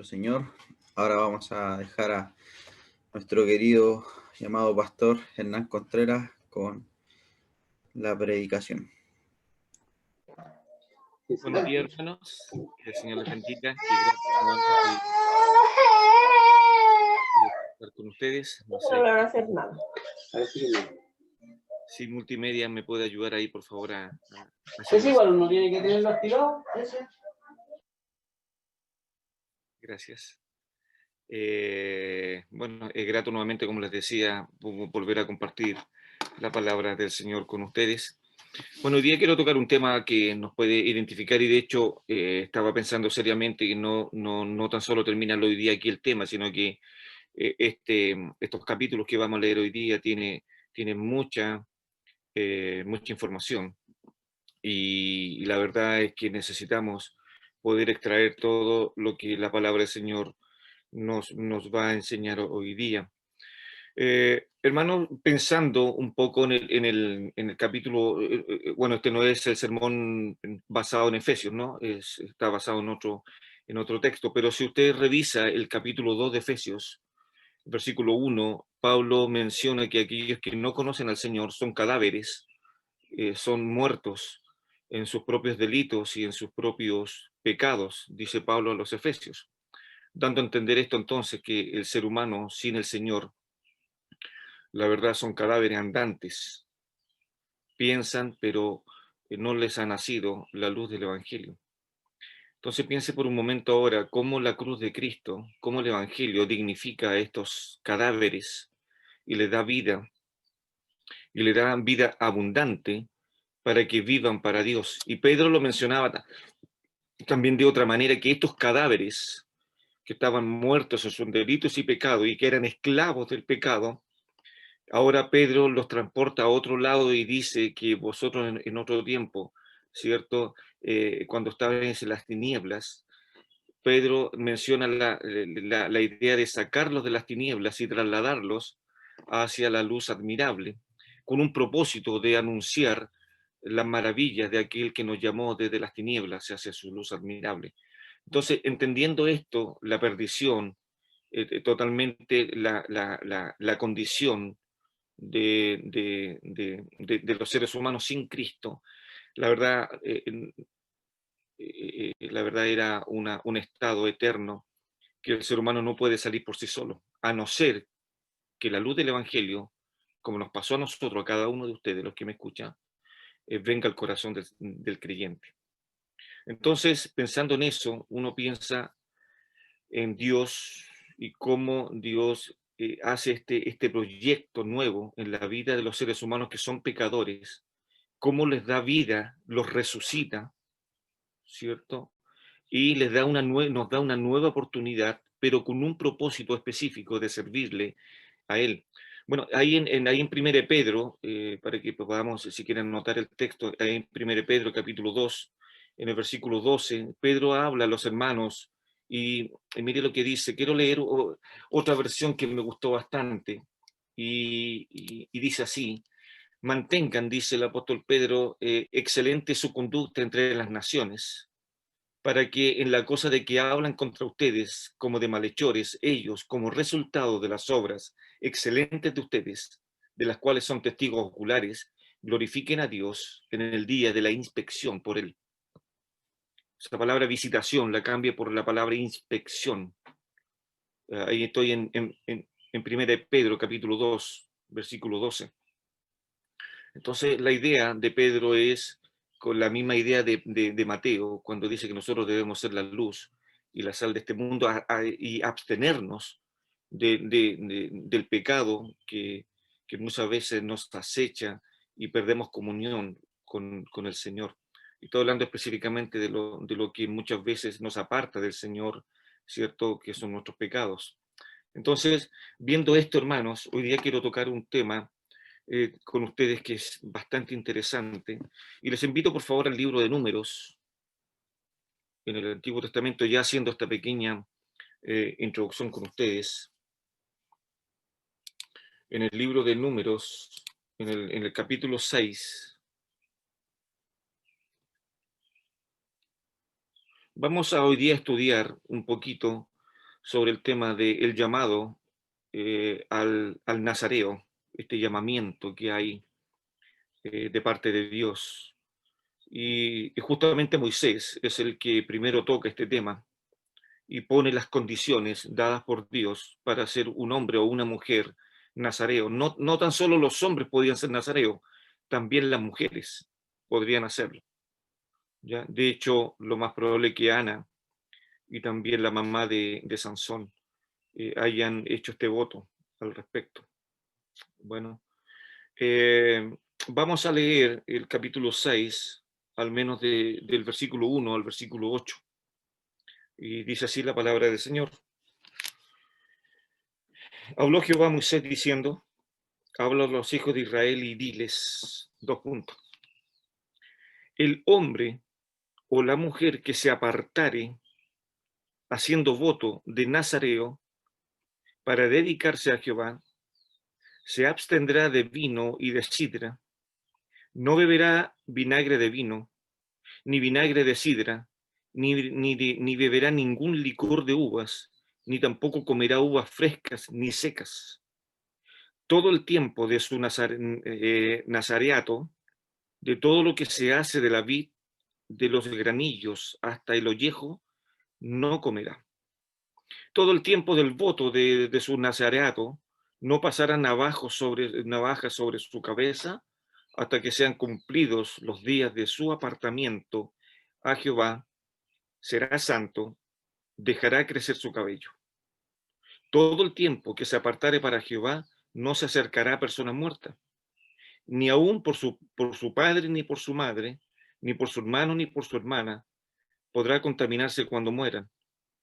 nuestro Señor. Ahora vamos a dejar a nuestro querido llamado pastor Hernán Contreras con la predicación. Buenos días, hermanos. Que el Señor les bendiga. Que grato nuevamente estar con ustedes. No sé No van a hacer nada. si Multimedia me puede ayudar ahí, por favor, a Es igual, uno tiene que tenerlo activado. Ese. Gracias. Bueno, es grato nuevamente, como les decía, volver a compartir la palabra del Señor con ustedes. Bueno, hoy día quiero tocar un tema que nos puede identificar y de hecho estaba pensando seriamente que no tan solo termina hoy día aquí el tema, sino que estos capítulos que vamos a leer hoy día tienen mucha información y la verdad es que necesitamos poder extraer todo lo que la palabra del Señor nos va a enseñar hoy día. Hermano, pensando un poco en el capítulo, bueno, este no es el sermón basado en Efesios, ¿no? Está basado en otro texto, pero si usted revisa el capítulo 2 de Efesios, versículo 1, Pablo menciona que aquellos que no conocen al Señor son cadáveres, son muertos en sus propios delitos y en sus propios pecados, dice Pablo a los Efesios, dando a entender esto entonces que el ser humano sin el Señor, la verdad, son cadáveres andantes, piensan pero no les ha nacido la luz del Evangelio. Entonces piense por un momento ahora cómo la cruz de Cristo, cómo el Evangelio dignifica a estos cadáveres y les da vida, y le da vida abundante para que vivan para Dios. Y Pedro lo mencionaba también de otra manera, que estos cadáveres que estaban muertos en sus delitos y pecados y que eran esclavos del pecado, ahora Pedro los transporta a otro lado y dice que vosotros en otro tiempo, ¿cierto? Cuando estabais en las tinieblas, Pedro menciona la idea de sacarlos de las tinieblas y trasladarlos hacia la luz admirable, con un propósito de anunciar las maravillas de aquel que nos llamó desde las tinieblas hacia su luz admirable. Entonces, entendiendo esto, la perdición, totalmente la condición de los seres humanos sin Cristo, la verdad, la verdad era un estado eterno que el ser humano no puede salir por sí solo, a no ser que la luz del Evangelio, como nos pasó a nosotros, a cada uno de ustedes, los que me escuchan, venga al corazón del creyente. Entonces, pensando en eso, uno piensa en Dios y cómo Dios hace este proyecto nuevo en la vida de los seres humanos que son pecadores, cómo les da vida, los resucita, ¿cierto? Y les da nos da una nueva oportunidad, pero con un propósito específico de servirle a Él. Bueno, ahí en 1 Pedro, para que podamos, si quieren anotar el texto, ahí en 1 Pedro capítulo 2, en el versículo 12, Pedro habla a los hermanos y mire lo que dice. Quiero leer otra versión que me gustó bastante y dice así: mantengan, dice el apóstol Pedro, excelente su conducta entre las naciones, para que en la cosa de que hablan contra ustedes como de malhechores, ellos, como resultado de las obras excelentes de ustedes, de las cuales son testigos oculares, glorifiquen a Dios en el día de la inspección por Él. Esa palabra visitación la cambia por la palabra inspección. Ahí estoy en 1 Pedro capítulo 2, versículo 12. Entonces la idea de Pedro es con la misma idea de Mateo, cuando dice que nosotros debemos ser la luz y la sal de este mundo y abstenernos del pecado que muchas veces nos acecha y perdemos comunión con el Señor. Y estoy hablando específicamente de lo que muchas veces nos aparta del Señor, ¿cierto? Que son nuestros pecados. Entonces, viendo esto, hermanos, hoy día quiero tocar un tema con ustedes que es bastante interesante. Y les invito por favor al libro de Números, en el Antiguo Testamento, ya haciendo esta pequeña introducción con ustedes. En el libro de Números, en el capítulo 6, vamos a hoy día estudiar un poquito sobre el tema del llamado al nazareo, este llamamiento que hay de parte de Dios. Y justamente Moisés es el que primero toca este tema y pone las condiciones dadas por Dios para ser un hombre o una mujer nazareo. No, no tan solo los hombres podían ser nazareos, también las mujeres podrían hacerlo. ¿Ya? De hecho, lo más probable es que Ana y también la mamá de Sansón hayan hecho este voto al respecto. Bueno, vamos a leer el capítulo 6, al menos del versículo 1 al versículo 8. Y dice así la palabra del Señor. Habló Jehová a Moisés diciendo, habla a los hijos de Israel y diles, dos puntos. El hombre o la mujer que se apartare haciendo voto de nazareo para dedicarse a Jehová, se abstendrá de vino y de sidra, no beberá vinagre de vino, ni vinagre de sidra, ni beberá ningún licor de uvas, ni tampoco comerá uvas frescas ni secas. Todo el tiempo de su nazareato, de todo lo que se hace de la vid, de los granillos hasta el ollejo, no comerá. Todo el tiempo del voto de su nazareato, no pasará navaja sobre su cabeza hasta que sean cumplidos los días de su apartamiento a Jehová, será santo, dejará crecer su cabello. Todo el tiempo que se apartare para Jehová, no se acercará a persona muerta, ni aun por su padre, ni por su madre, ni por su hermano, ni por su hermana, podrá contaminarse cuando mueran,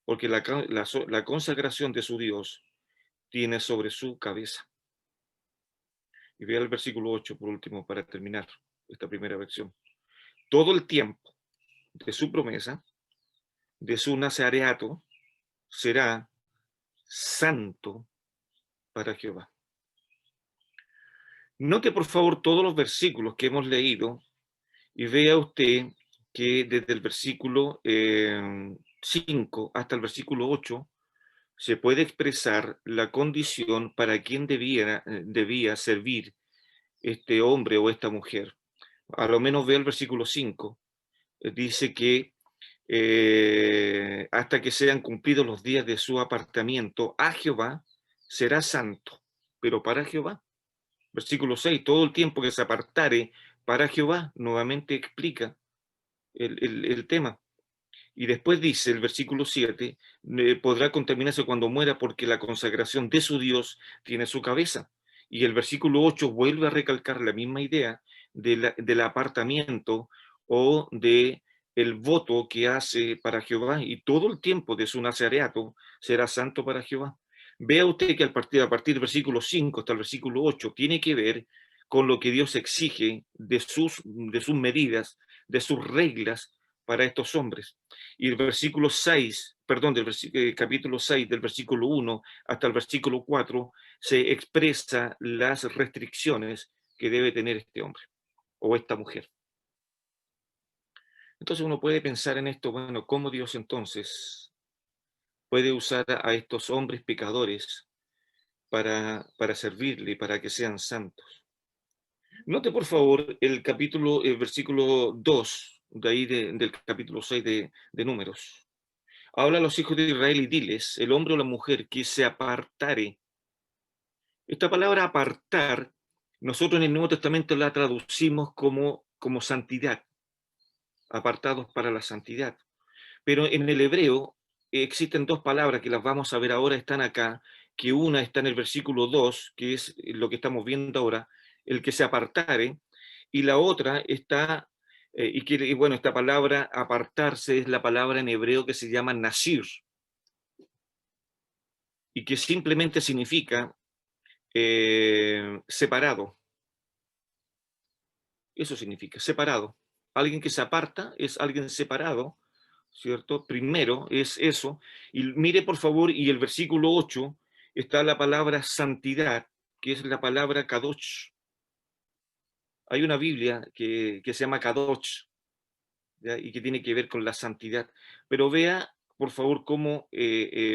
porque la consagración de su Dios tiene sobre su cabeza. Y vea el versículo 8 por último para terminar esta primera versión. Todo el tiempo de su promesa, de su nazareato, será santo para Jehová. Note por favor todos los versículos que hemos leído y vea usted que desde el versículo 5 hasta el versículo 8 se puede expresar la condición para quien debía servir este hombre o esta mujer. A lo menos ve el versículo 5, dice que hasta que sean cumplidos los días de su apartamiento a Jehová, será santo, pero para Jehová. Versículo 6, todo el tiempo que se apartare para Jehová, nuevamente explica el tema. Y después dice el versículo 7, podrá contaminarse cuando muera porque la consagración de su Dios tiene su cabeza. Y el versículo 8 vuelve a recalcar la misma idea del apartamiento o de el voto que hace para Jehová, y todo el tiempo de su nazareato será santo para Jehová. Vea usted que a partir del versículo 5 hasta el versículo 8 tiene que ver con lo que Dios exige de sus medidas, de sus reglas para estos hombres. Y el versículo 6, perdón, capítulo 6, del versículo 1 hasta el versículo 4, se expresa las restricciones que debe tener este hombre o esta mujer. Entonces uno puede pensar en esto, bueno, ¿cómo Dios entonces puede usar a estos hombres pecadores para servirle y para que sean santos? Note por favor el versículo 2, de ahí del capítulo 6 de Números. Habla a los hijos de Israel y diles, el hombre o la mujer que se apartare. Esta palabra apartar, nosotros en el Nuevo Testamento la traducimos como santidad, apartados para la santidad. Pero en el hebreo existen dos palabras que las vamos a ver ahora, están acá, que una está en el versículo 2, que es lo que estamos viendo ahora, el que se apartare, y la otra está, y bueno, esta palabra apartarse es la palabra en hebreo que se llama nasir, y que simplemente significa separado. Eso significa, separado. Alguien que se aparta es alguien separado, ¿cierto? Primero es eso. Y mire por favor, y el versículo 8 está la palabra santidad, que es la palabra kadosh. Hay una Biblia que se llama kadosh, ¿ya? Y que tiene que ver con la santidad. Pero vea por favor, cómo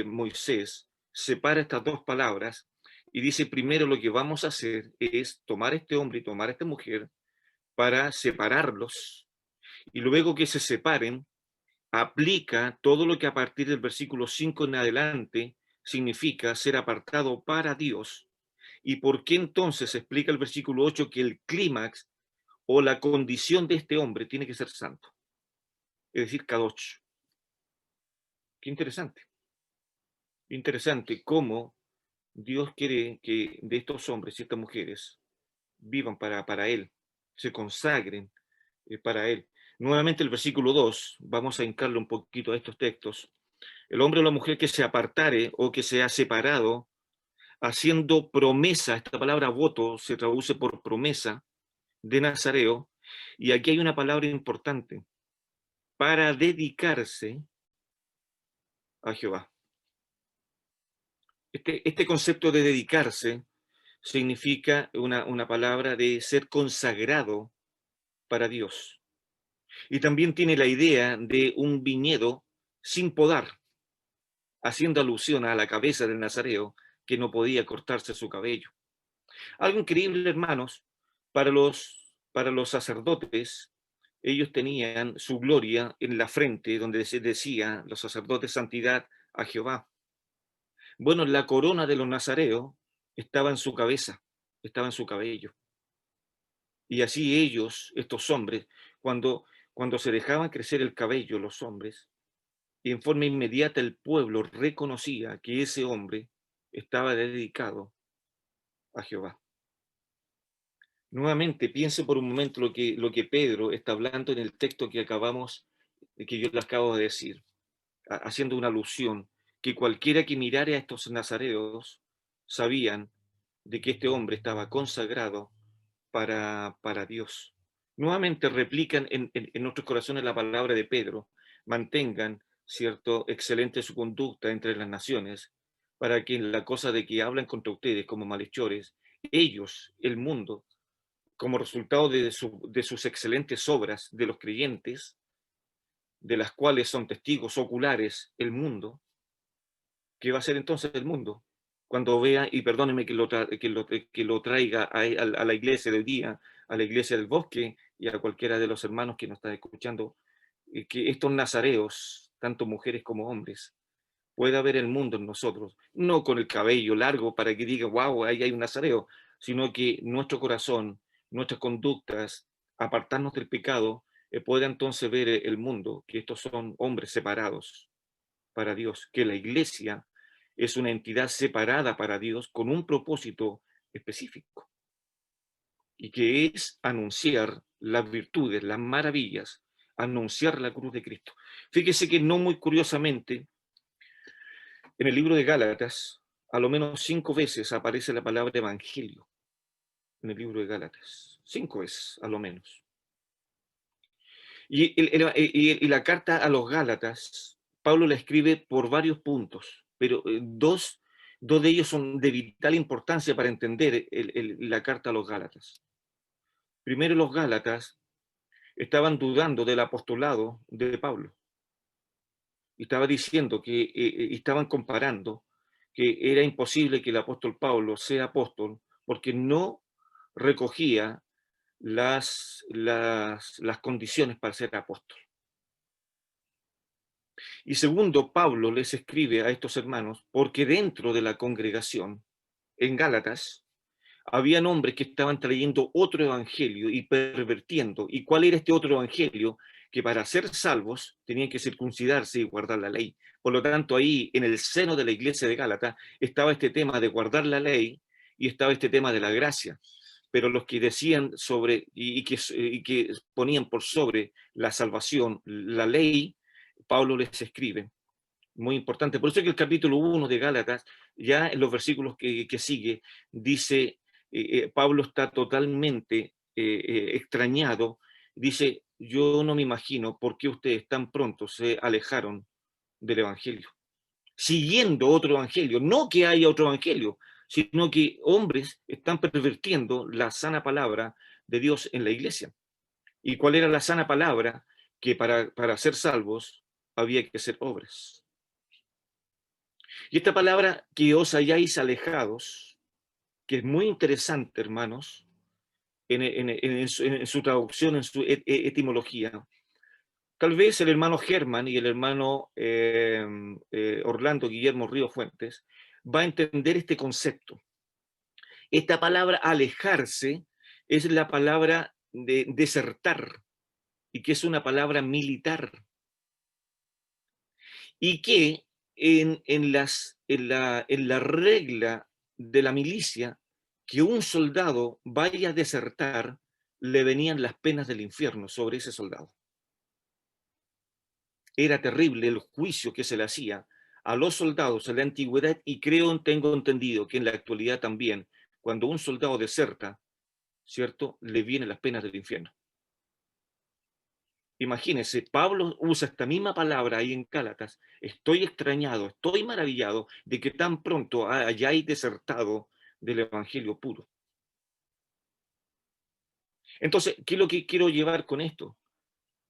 Moisés separa estas dos palabras y dice: primero lo que vamos a hacer es tomar a este hombre y tomar a esta mujer para separarlos, y luego que se separen, aplica todo lo que a partir del versículo 5 en adelante significa ser apartado para Dios. ¿Y por qué entonces explica el versículo 8 que el clímax o la condición de este hombre tiene que ser santo? Es decir, kadosh. Qué interesante. Interesante cómo Dios quiere que de estos hombres y estas mujeres vivan para Él, se consagren para Él. Nuevamente el versículo 2, vamos a hincarle un poquito a estos textos. El hombre o la mujer que se apartare o que se ha separado, haciendo promesa, esta palabra voto se traduce por promesa de Nazareo, y aquí hay una palabra importante, para dedicarse a Jehová. Este concepto de dedicarse significa una palabra de ser consagrado para Dios. Y también tiene la idea de un viñedo sin podar, haciendo alusión a la cabeza del Nazareo, que no podía cortarse su cabello. Algo increíble, hermanos, para los sacerdotes, ellos tenían su gloria en la frente, donde se decía, los sacerdotes, santidad a Jehová. Bueno, la corona de los nazareos estaba en su cabeza, estaba en su cabello. Y así ellos, estos hombres, cuando se dejaban crecer el cabello, los hombres, y en forma inmediata el pueblo reconocía que ese hombre estaba dedicado a Jehová. Nuevamente, piense por un momento lo que Pedro está hablando en el texto que yo le acabo de decir, haciendo una alusión, que cualquiera que mirara a estos nazareos sabían de que este hombre estaba consagrado para Dios. Nuevamente replican en nuestros corazones la palabra de Pedro: mantengan, cierto, excelente su conducta entre las naciones, para que en la cosa de que hablan contra ustedes como malhechores, ellos, el mundo, como resultado de sus excelentes obras de los creyentes, de las cuales son testigos oculares el mundo. ¿Qué va a hacer entonces el mundo? Cuando vea, y perdóneme que lo traiga a la iglesia del día, a la iglesia del bosque y a cualquiera de los hermanos que nos está escuchando, que estos nazareos, tanto mujeres como hombres, pueda ver el mundo en nosotros, no con el cabello largo para que diga, wow, ahí hay un nazareo, sino que nuestro corazón, nuestras conductas, apartarnos del pecado, pueda entonces ver el mundo, que estos son hombres separados para Dios, que la iglesia es una entidad separada para Dios con un propósito específico, y que es anunciar las virtudes, las maravillas, anunciar la cruz de Cristo. Fíjese que no muy curiosamente, en el libro de Gálatas, a lo menos 5 veces aparece la palabra evangelio, en el libro de Gálatas, 5 veces, a lo menos. Y la carta a los Gálatas, Pablo la escribe por varios puntos, pero dos de ellos son de vital importancia para entender la carta a los Gálatas. Primero, los Gálatas estaban dudando del apostolado de Pablo. Y estaba diciendo que estaban comparando que era imposible que el apóstol Pablo sea apóstol porque no recogía las condiciones para ser apóstol. Y segundo, Pablo les escribe a estos hermanos porque dentro de la congregación en Gálatas habían hombres que estaban trayendo otro evangelio y pervirtiendo. ¿Y cuál era este otro evangelio? Que para ser salvos tenían que circuncidarse y guardar la ley. Por lo tanto, ahí en el seno de la iglesia de Gálatas estaba este tema de guardar la ley y estaba este tema de la gracia. Pero los que decían sobre y que ponían por sobre la salvación, la ley, Pablo les escribe. Muy importante. Por eso es que el capítulo 1 de Gálatas, ya en los versículos que sigue, dice, Pablo está totalmente extrañado. Dice, yo no me imagino por qué ustedes tan pronto se alejaron del Evangelio. Siguiendo otro Evangelio. No que haya otro Evangelio, sino que hombres están pervirtiendo la sana palabra de Dios en la iglesia. ¿Y cuál era la sana palabra? Que para ser salvos había que hacer obras. Y esta palabra que os hayáis alejados, que es muy interesante, hermanos, en su traducción, en su etimología. Tal vez el hermano Germán y el hermano Orlando Guillermo Río Fuentes va a entender este concepto. Esta palabra alejarse es la palabra de desertar, y que es una palabra militar, y que en la regla de la milicia, que un soldado vaya a desertar, le venían las penas del infierno sobre ese soldado. Era terrible el juicio que se le hacía a los soldados en la antigüedad, y tengo entendido que en la actualidad también, cuando un soldado deserta, ¿cierto?, le vienen las penas del infierno. Imagínense, Pablo usa esta misma palabra ahí en Gálatas. Estoy extrañado, estoy maravillado de que tan pronto hayáis desertado del evangelio puro. Entonces, ¿qué es lo que quiero llevar con esto?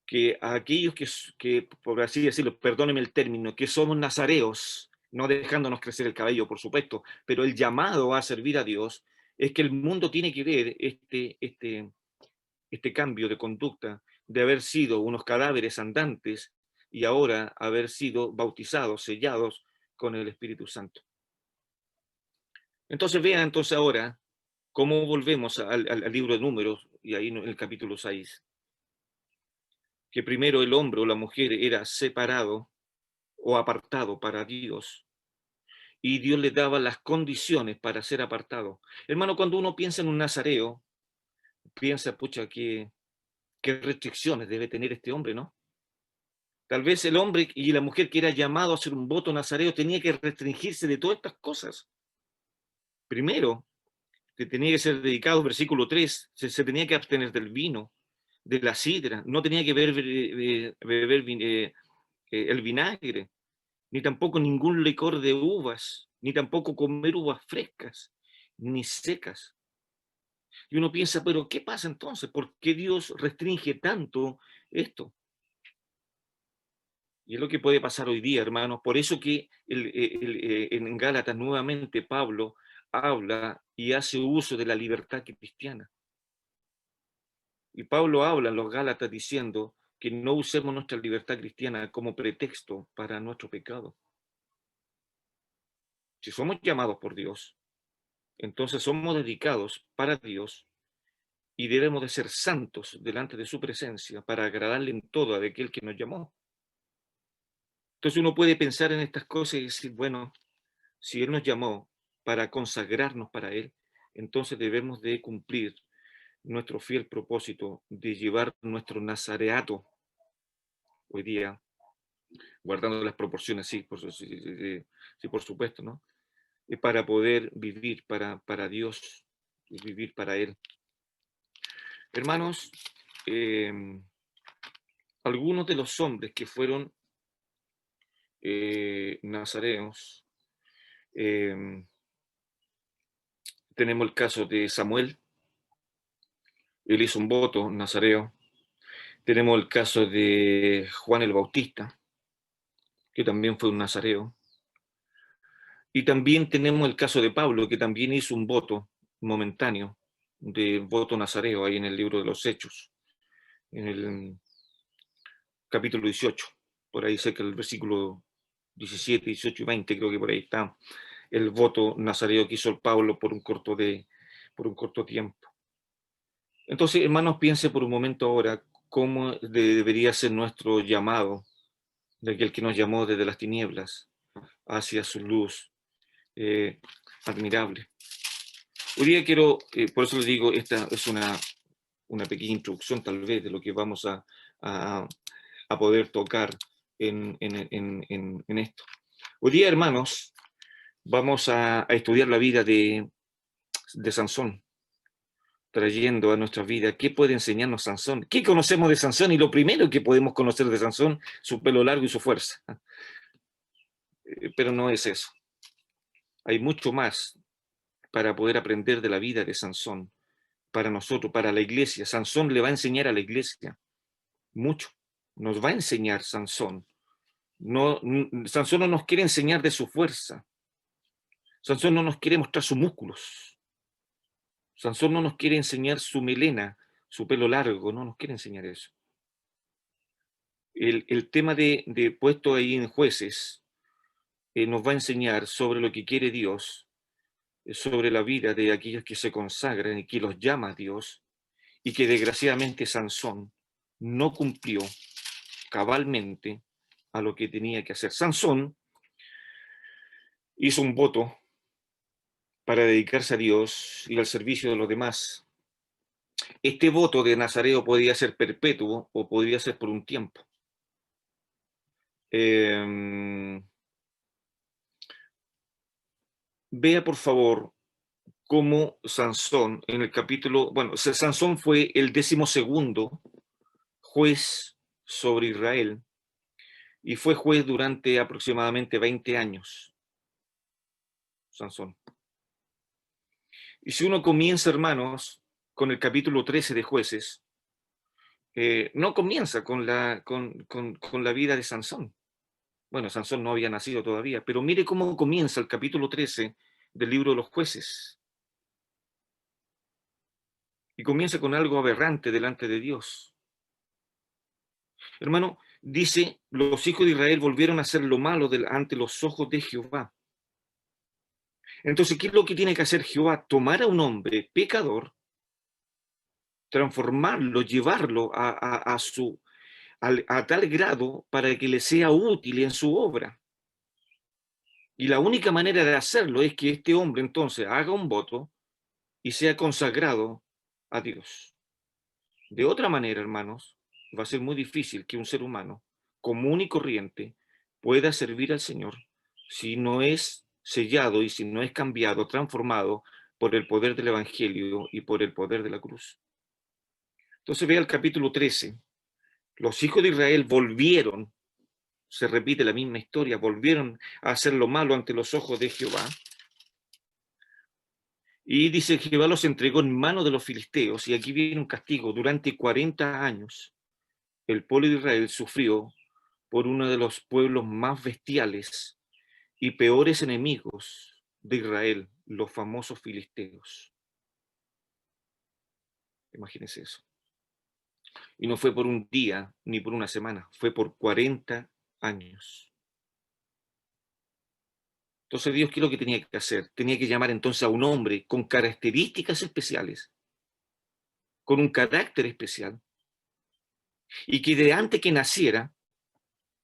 Que a aquellos que, por así decirlo, perdónenme el término, que somos nazareos, no dejándonos crecer el cabello, por supuesto, pero el llamado a servir a Dios es que el mundo tiene que ver este cambio de conducta, de haber sido unos cadáveres andantes y ahora haber sido bautizados, sellados con el Espíritu Santo. Entonces vean entonces ahora cómo volvemos al libro de Números, y ahí en el capítulo 6, que primero el hombre o la mujer era separado o apartado para Dios, y Dios le daba las condiciones para ser apartado. Hermano, cuando uno piensa en un nazareo, piensa, pucha, qué restricciones debe tener este hombre, ¿no? Tal vez el hombre y la mujer que era llamado a hacer un voto nazareo tenía que restringirse de todas estas cosas. Primero, que tenía que ser dedicado, versículo 3, se tenía que abstener del vino, de la sidra, no tenía que beber el vinagre, ni tampoco ningún licor de uvas, ni tampoco comer uvas frescas, ni secas. Y uno piensa, pero ¿qué pasa entonces? ¿Por qué Dios restringe tanto esto? Y es lo que puede pasar hoy día, hermanos. Por eso que en Gálatas nuevamente Pablo habla y hace uso de la libertad cristiana. Y Pablo habla en los Gálatas diciendo que no usemos nuestra libertad cristiana como pretexto para nuestro pecado. Si somos llamados por Dios, entonces somos dedicados para Dios y debemos de ser santos delante de su presencia para agradarle en todo a aquel que nos llamó. Entonces uno puede pensar en estas cosas y decir, bueno, si Él nos llamó para consagrarnos para Él, entonces debemos de cumplir nuestro fiel propósito de llevar nuestro nazareato hoy día, guardando las proporciones, sí, por supuesto, ¿no? Para poder vivir para Dios y vivir para Él. Hermanos, algunos de los hombres que fueron nazareos, tenemos el caso de Samuel, él hizo un voto nazareo. Tenemos el caso de Juan el Bautista, que también fue un nazareo. Y también tenemos el caso de Pablo, que también hizo un voto momentáneo, de voto nazareo, ahí en el libro de los Hechos, en el capítulo 18, por ahí cerca del versículo 17, 18 y 20, creo que por ahí está el voto nazareo que hizo Pablo por un corto tiempo. Entonces, hermanos, piense por un momento ahora cómo debería ser nuestro llamado de aquel que nos llamó desde las tinieblas hacia su luz admirable. Hoy día quiero, por eso les digo, esta es una pequeña introducción tal vez de lo que vamos a poder tocar en esto. Hoy día, hermanos, vamos a estudiar la vida de Sansón, trayendo a nuestra vida qué puede enseñarnos Sansón, qué conocemos de Sansón, y lo primero que podemos conocer de Sansón, su pelo largo y su fuerza. Pero no es eso. Hay mucho más para poder aprender de la vida de Sansón, para nosotros, para la iglesia. Sansón le va a enseñar a la iglesia mucho. Nos va a enseñar Sansón Sansón no nos quiere enseñar de su fuerza. Sansón no nos quiere mostrar sus músculos. Sansón no nos quiere enseñar su melena, su pelo largo, no nos quiere enseñar eso. El tema de puesto ahí en Jueces nos va a enseñar sobre lo que quiere Dios, sobre la vida de aquellos que se consagran y que los llama a Dios, y que desgraciadamente Sansón no cumplió cabalmente a lo que tenía que hacer. Sansón hizo un voto para dedicarse a Dios y al servicio de los demás. Este voto de Nazareo podía ser perpetuo o podría ser por un tiempo. Vea por favor cómo Sansón en el capítulo, bueno, Sansón fue el 12º juez sobre Israel y fue juez durante aproximadamente 20 años. Sansón. Y si uno comienza, hermanos, con el capítulo 13 de Jueces, no comienza con la vida de Sansón. Bueno, Sansón no había nacido todavía, pero mire cómo comienza el capítulo 13 del libro de los Jueces. Y comienza con algo aberrante delante de Dios. Hermano, dice, los hijos de Israel volvieron a hacer lo malo ante los ojos de Jehová. Entonces, ¿qué es lo que tiene que hacer Jehová? Tomar a un hombre pecador, transformarlo, llevarlo a tal grado para que le sea útil en su obra. Y la única manera de hacerlo es que este hombre entonces haga un voto y sea consagrado a Dios. De otra manera, hermanos, va a ser muy difícil que un ser humano común y corriente pueda servir al Señor si no es sellado y si no es cambiado, transformado por el poder del Evangelio y por el poder de la cruz. Entonces vea el capítulo 13. Los hijos de Israel volvieron, se repite la misma historia, volvieron a hacer lo malo ante los ojos de Jehová. Y dice, Jehová los entregó en manos de los filisteos, y aquí viene un castigo. Durante 40 años, el pueblo de Israel sufrió por uno de los pueblos más bestiales y peores enemigos de Israel, los famosos filisteos. Imagínense eso. Y no fue por un día ni por una semana, fue por 40 años. Entonces Dios, ¿qué es lo que tenía que hacer? Tenía que llamar entonces a un hombre con características especiales, con un carácter especial, y que de antes que naciera,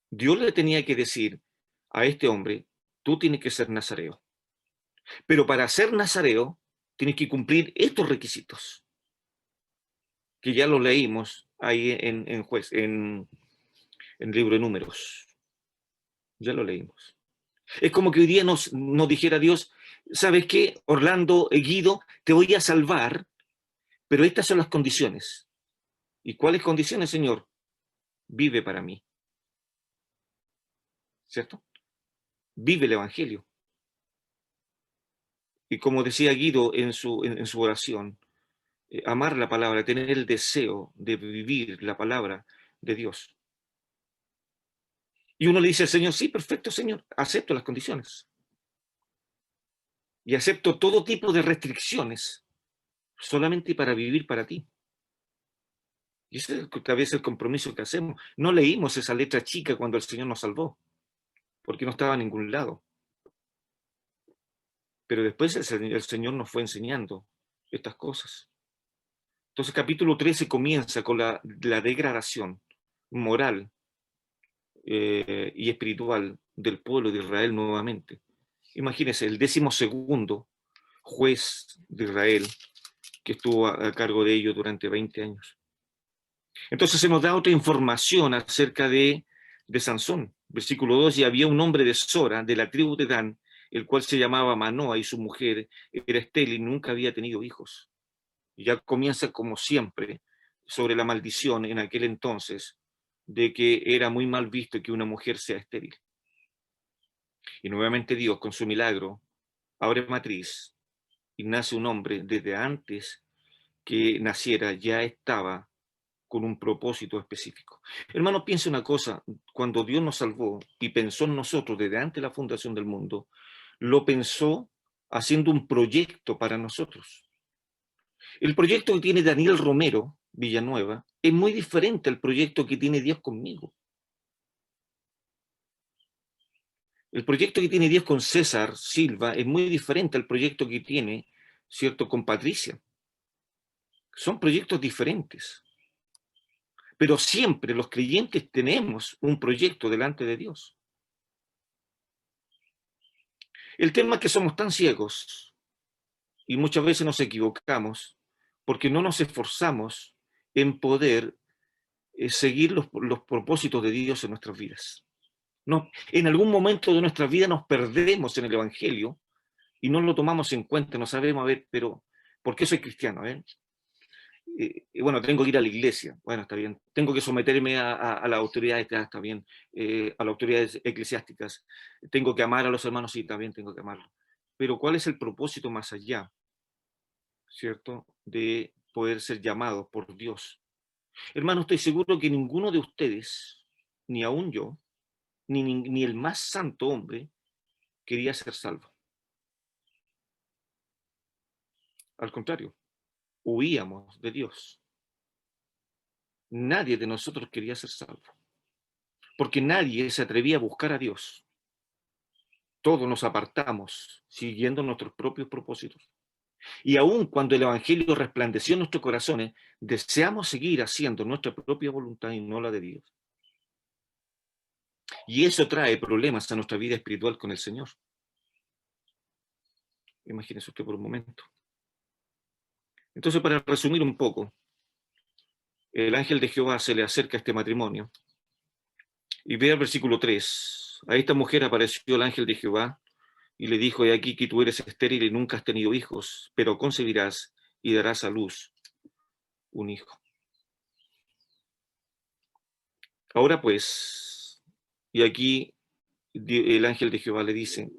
Dios le tenía que decir a este hombre, tú tienes que ser nazareo. Pero para ser nazareo, tienes que cumplir estos requisitos, que ya los leímos ahí en el libro de Números. Ya lo leímos. Es como que hoy día nos dijera Dios, ¿sabes qué? Orlando, Guido, te voy a salvar, pero estas son las condiciones. ¿Y cuáles condiciones, Señor? Vive para mí. ¿Cierto? Vive el Evangelio. Y como decía Guido en su oración, amar la palabra, tener el deseo de vivir la palabra de Dios. Y uno le dice al Señor, sí, perfecto, Señor, acepto las condiciones. Y acepto todo tipo de restricciones solamente para vivir para ti. Y ese es tal vez el compromiso que hacemos. No leímos esa letra chica cuando el Señor nos salvó, porque no estaba en ningún lado. Pero después el Señor nos fue enseñando estas cosas. Entonces capítulo 13 comienza con la degradación moral y espiritual del pueblo de Israel nuevamente. Imagínense, el 12º juez de Israel que estuvo a cargo de ellos durante 20 años. Entonces se nos da otra información acerca de Sansón. Versículo 2, y había un hombre de Sora, de la tribu de Dan, el cual se llamaba Manoa, y su mujer era estéril y nunca había tenido hijos. Y ya comienza, como siempre, sobre la maldición en aquel entonces, de que era muy mal visto que una mujer sea estéril. Y nuevamente Dios, con su milagro, abre matriz y nace un hombre. Desde antes que naciera ya estaba con un propósito específico. Hermano, piensa una cosa, cuando Dios nos salvó y pensó en nosotros desde antes de la fundación del mundo, lo pensó haciendo un proyecto para nosotros. El proyecto que tiene Daniel Romero Villanueva es muy diferente al proyecto que tiene Dios conmigo. El proyecto que tiene Dios con César Silva es muy diferente al proyecto que tiene, ¿cierto?, con Patricia. Son proyectos diferentes. Pero siempre los creyentes tenemos un proyecto delante de Dios. El tema es que somos tan ciegos y muchas veces nos equivocamos porque no nos esforzamos en poder seguir los propósitos de Dios en nuestras vidas. No, en algún momento de nuestra vida nos perdemos en el Evangelio y no lo tomamos en cuenta, no sabemos, a ver, pero ¿por qué soy cristiano? Bueno, tengo que ir a la iglesia, bueno, está bien, tengo que someterme a las autoridades, está bien, a las autoridades eclesiásticas, tengo que amar a los hermanos, sí, también tengo que amarlos. Pero ¿cuál es el propósito más allá, cierto, de poder ser llamados por Dios? Hermano, estoy seguro que ninguno de ustedes, ni aún yo, ni el más santo hombre, quería ser salvo. Al contrario, huíamos de Dios. Nadie de nosotros quería ser salvo, porque nadie se atrevía a buscar a Dios. Todos nos apartamos siguiendo nuestros propios propósitos. Y aun cuando el Evangelio resplandeció en nuestros corazones, deseamos seguir haciendo nuestra propia voluntad y no la de Dios. Y eso trae problemas a nuestra vida espiritual con el Señor. Imagínese usted por un momento. Entonces, para resumir un poco, el ángel de Jehová se le acerca a este matrimonio y ve el versículo 3. A esta mujer apareció el ángel de Jehová y le dijo: he aquí que tú eres estéril y nunca has tenido hijos, pero concebirás y darás a luz un hijo. Ahora pues, y aquí el ángel de Jehová le dice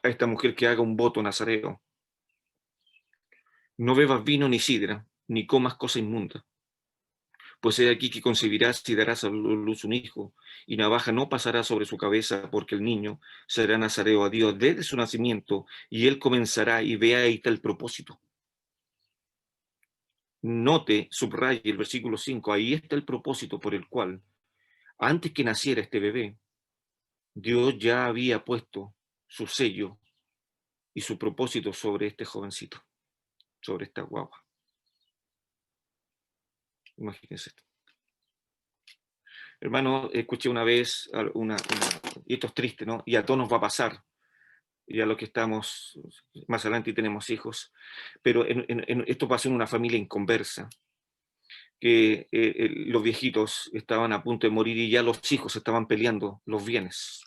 a esta mujer que haga un voto nazareo: no bebas vino ni sidra, ni comas cosa inmunda. Pues he aquí que concebirás y darás a luz un hijo, y navaja no pasará sobre su cabeza, porque el niño será nazareo a Dios desde su nacimiento, y él comenzará, y vea, ahí está el propósito. Note, subraye el versículo 5, ahí está el propósito por el cual, antes que naciera este bebé, Dios ya había puesto su sello y su propósito sobre este jovencito, sobre esta guagua. Imagínense esto. Hermano, escuché una vez, y esto es triste, ¿no? Y a todos nos va a pasar, y a los que estamos más adelante y tenemos hijos, pero esto pasó en una familia inconversa, que los viejitos estaban a punto de morir y ya los hijos estaban peleando los bienes.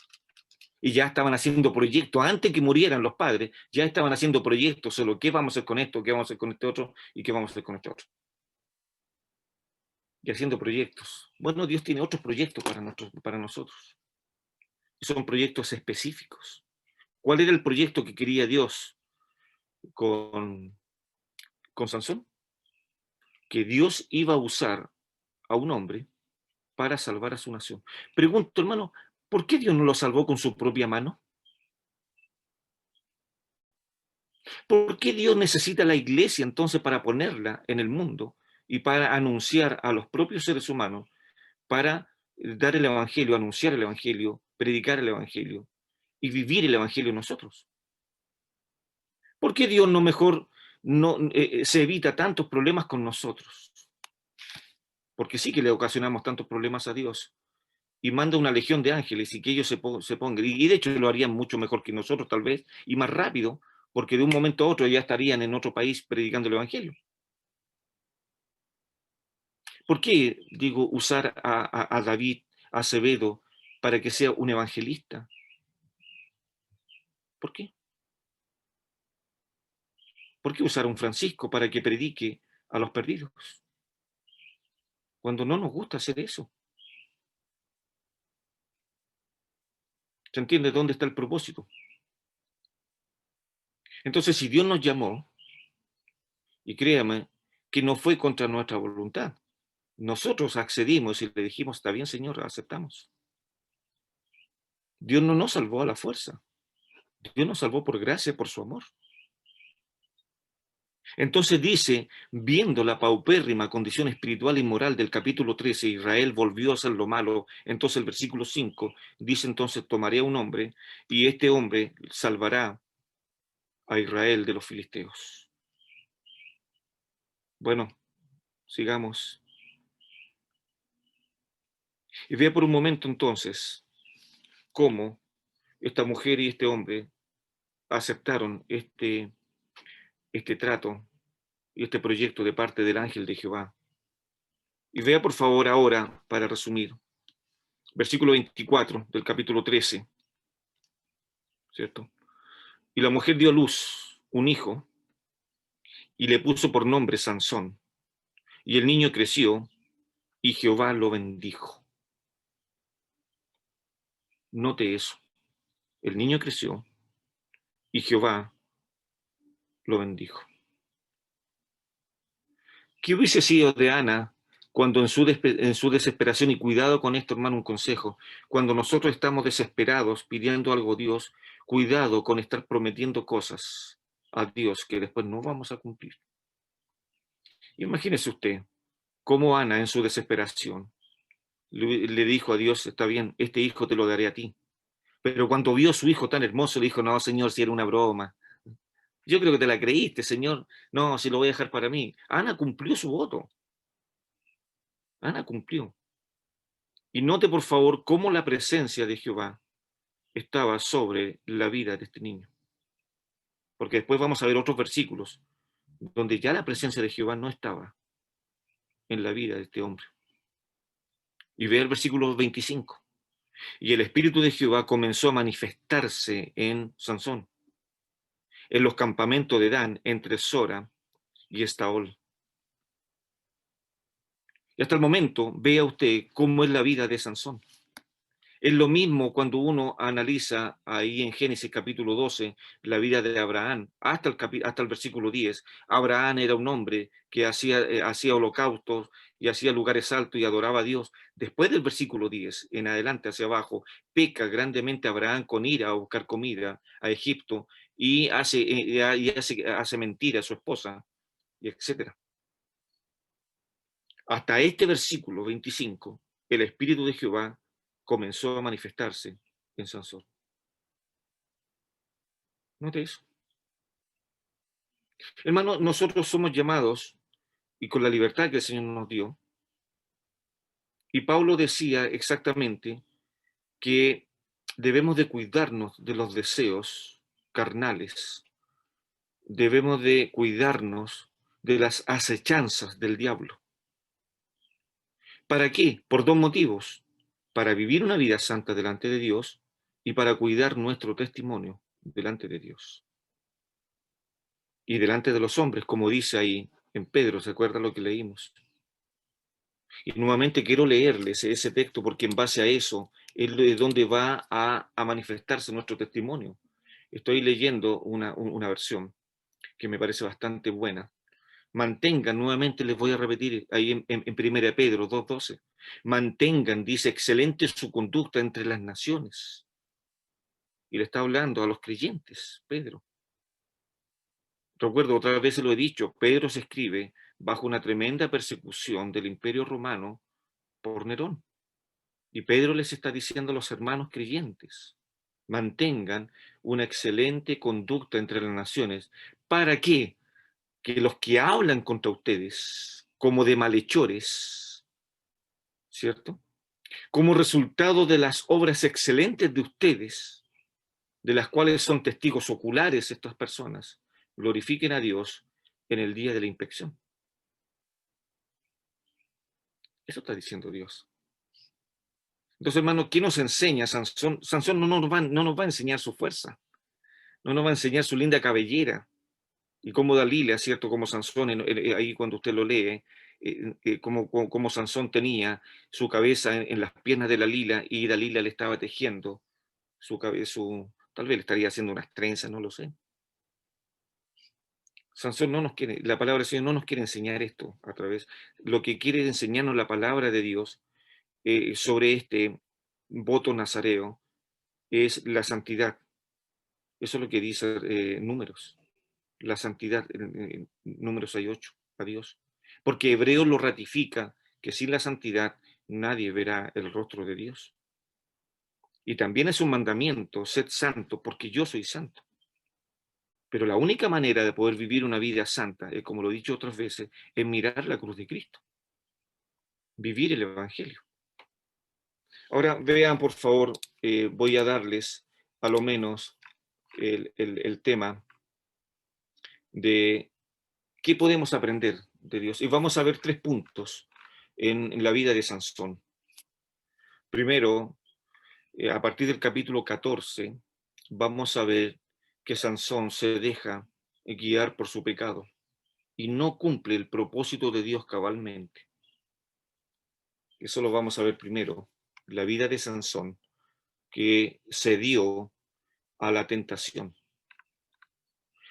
Y ya estaban haciendo proyectos, antes que murieran los padres, ya estaban haciendo proyectos sobre qué vamos a hacer con esto, qué vamos a hacer con este otro y qué vamos a hacer con este otro. Y haciendo proyectos. Bueno, Dios tiene otros proyectos para nosotros. Son proyectos específicos. ¿Cuál era el proyecto que quería Dios con Sansón? Que Dios iba a usar a un hombre para salvar a su nación. Pregunto, hermano, ¿por qué Dios no lo salvó con su propia mano? ¿Por qué Dios necesita la iglesia entonces para ponerla en el mundo y para anunciar a los propios seres humanos, para dar el evangelio, anunciar el evangelio, predicar el evangelio y vivir el evangelio nosotros? ¿Por qué Dios no mejor se evita tantos problemas con nosotros? Porque sí que le ocasionamos tantos problemas a Dios y manda una legión de ángeles y que ellos se pongan, y de hecho lo harían mucho mejor que nosotros tal vez, y más rápido, porque de un momento a otro ya estarían en otro país predicando el evangelio. ¿Por qué, digo, usar a David Acevedo para que sea un evangelista? ¿Por qué? ¿Por qué usar a un Francisco para que predique a los perdidos? Cuando no nos gusta hacer eso. ¿Se entiende dónde está el propósito? Entonces, si Dios nos llamó, y créame que no fue contra nuestra voluntad, nosotros accedimos y le dijimos, está bien, Señor, aceptamos. Dios no nos salvó a la fuerza. Dios nos salvó por gracia, por su amor. Entonces dice, viendo la paupérrima condición espiritual y moral del capítulo 13, Israel volvió a hacer lo malo. Entonces el versículo 5 dice, entonces tomaré a un hombre y este hombre salvará a Israel de los filisteos. Bueno, sigamos. Y vea por un momento entonces cómo esta mujer y este hombre aceptaron este trato y este proyecto de parte del ángel de Jehová. Y vea por favor ahora, para resumir, versículo 24 del capítulo 13, ¿cierto? Y la mujer dio a luz un hijo y le puso por nombre Sansón. Y el niño creció y Jehová lo bendijo. Note eso. El niño creció y Jehová lo bendijo. ¿Qué hubiese sido de Ana cuando en su desesperación, y cuidado con esto, hermano, un consejo, cuando nosotros estamos desesperados pidiendo algo a Dios, cuidado con estar prometiendo cosas a Dios que después no vamos a cumplir? Imagínese usted cómo Ana en su desesperación le dijo a Dios, está bien, este hijo te lo daré a ti. Pero cuando vio a su hijo tan hermoso, le dijo, no, Señor, si era una broma. Yo creo que te la creíste, Señor. No, si lo voy a dejar para mí. Ana cumplió su voto. Ana cumplió. Y note, por favor, cómo la presencia de Jehová estaba sobre la vida de este niño. Porque después vamos a ver otros versículos donde ya la presencia de Jehová no estaba en la vida de este hombre. Y ve el versículo 25. Y el Espíritu de Jehová comenzó a manifestarse en Sansón, en los campamentos de Dan, entre Sora y Estaol. Y hasta el momento, vea usted cómo es la vida de Sansón. Es lo mismo cuando uno analiza ahí en Génesis capítulo 12 la vida de Abraham, hasta el versículo 10. Abraham era un hombre que hacía holocaustos y hacía lugares altos y adoraba a Dios. Después del versículo 10, en adelante hacia abajo, peca grandemente Abraham con ira a buscar comida a Egipto y hace mentira a su esposa, y etc. Hasta este versículo 25, el Espíritu de Jehová comenzó a manifestarse en Sansón. Note eso. Hermano, nosotros somos llamados, y con la libertad que el Señor nos dio, y Pablo decía exactamente que debemos de cuidarnos de los deseos carnales, debemos de cuidarnos de las acechanzas del diablo. ¿Para qué? Por dos motivos: para vivir una vida santa delante de Dios y para cuidar nuestro testimonio delante de Dios y delante de los hombres, como dice ahí en Pedro. ¿Se acuerda lo que leímos? Y nuevamente quiero leerles ese texto porque en base a eso es donde va a manifestarse nuestro testimonio. Estoy leyendo una versión que me parece bastante buena. Mantengan, nuevamente les voy a repetir ahí en 1 Pedro 2:12. Mantengan, dice, excelente su conducta entre las naciones. Y le está hablando a los creyentes, Pedro. Recuerdo, otra vez se lo he dicho, Pedro se escribe bajo una tremenda persecución del Imperio Romano por Nerón. Y Pedro les está diciendo a los hermanos creyentes, mantengan una excelente conducta entre las naciones. ¿Para qué? Que los que hablan contra ustedes como de malhechores, ¿cierto? Como resultado de las obras excelentes de ustedes, de las cuales son testigos oculares estas personas, glorifiquen a Dios en el día de la inspección. Eso está diciendo Dios. Entonces, hermano, ¿qué nos enseña Sansón? Sansón no nos va a enseñar su fuerza, no nos va a enseñar su linda cabellera y cómo Dalila, ¿cierto? Como Sansón, ahí cuando usted lo lee, como Sansón tenía su cabeza en las piernas de Dalila y Dalila le estaba tejiendo su cabeza, tal vez le estaría haciendo unas trenzas, no lo sé. Sansón no nos quiere, la palabra del Señor no nos quiere enseñar esto a través, lo que quiere enseñarnos la palabra de Dios sobre este voto nazareo es la santidad. Eso es lo que dice Números, la santidad, Números 6:8, a Dios. Porque Hebreo lo ratifica, que sin la santidad nadie verá el rostro de Dios. Y también es un mandamiento, sed santo, porque yo soy santo. Pero la única manera de poder vivir una vida santa, como lo he dicho otras veces, es mirar la cruz de Cristo, vivir el Evangelio. Ahora vean, por favor, voy a darles a lo menos el tema de qué podemos aprender de Dios. Y vamos a ver 3 puntos en la vida de Sansón. Primero, a partir del capítulo 14, vamos a ver que Sansón se deja guiar por su pecado y no cumple el propósito de Dios cabalmente. Eso lo vamos a ver primero, la vida de Sansón, que cedió a la tentación.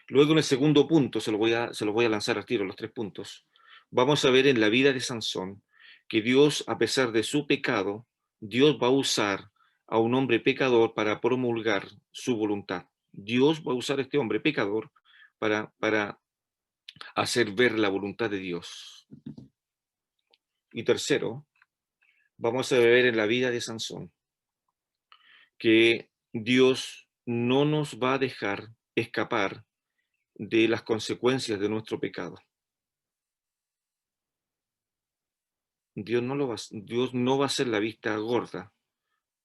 Luego, en el segundo punto, se lo voy a lanzar al tiro, los 3 puntos, vamos a ver en la vida de Sansón que Dios, a pesar de su pecado, Dios va a usar a un hombre pecador para promulgar su voluntad. Dios va a usar a este hombre pecador para hacer ver la voluntad de Dios. Y tercero, vamos a ver en la vida de Sansón que Dios no nos va a dejar escapar de las consecuencias de nuestro pecado. Dios no va a hacer la vista gorda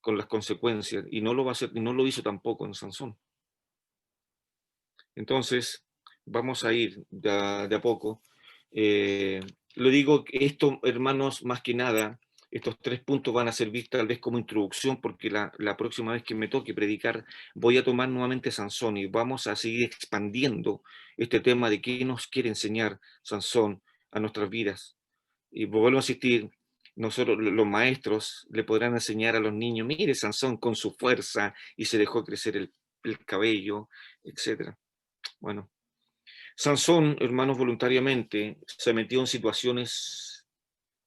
con las consecuencias y no lo va a hacer, y no lo hizo tampoco en Sansón. Entonces, vamos a ir de a poco. Lo digo que esto, hermanos, más que nada, estos 3 puntos van a servir tal vez como introducción, porque la próxima vez que me toque predicar voy a tomar nuevamente Sansón y vamos a seguir expandiendo este tema de qué nos quiere enseñar Sansón a nuestras vidas. Y vuelvo a insistir, nosotros los maestros le podrán enseñar a los niños, mire Sansón con su fuerza y se dejó crecer el cabello, etc. Bueno, Sansón, hermanos, voluntariamente se metió en situaciones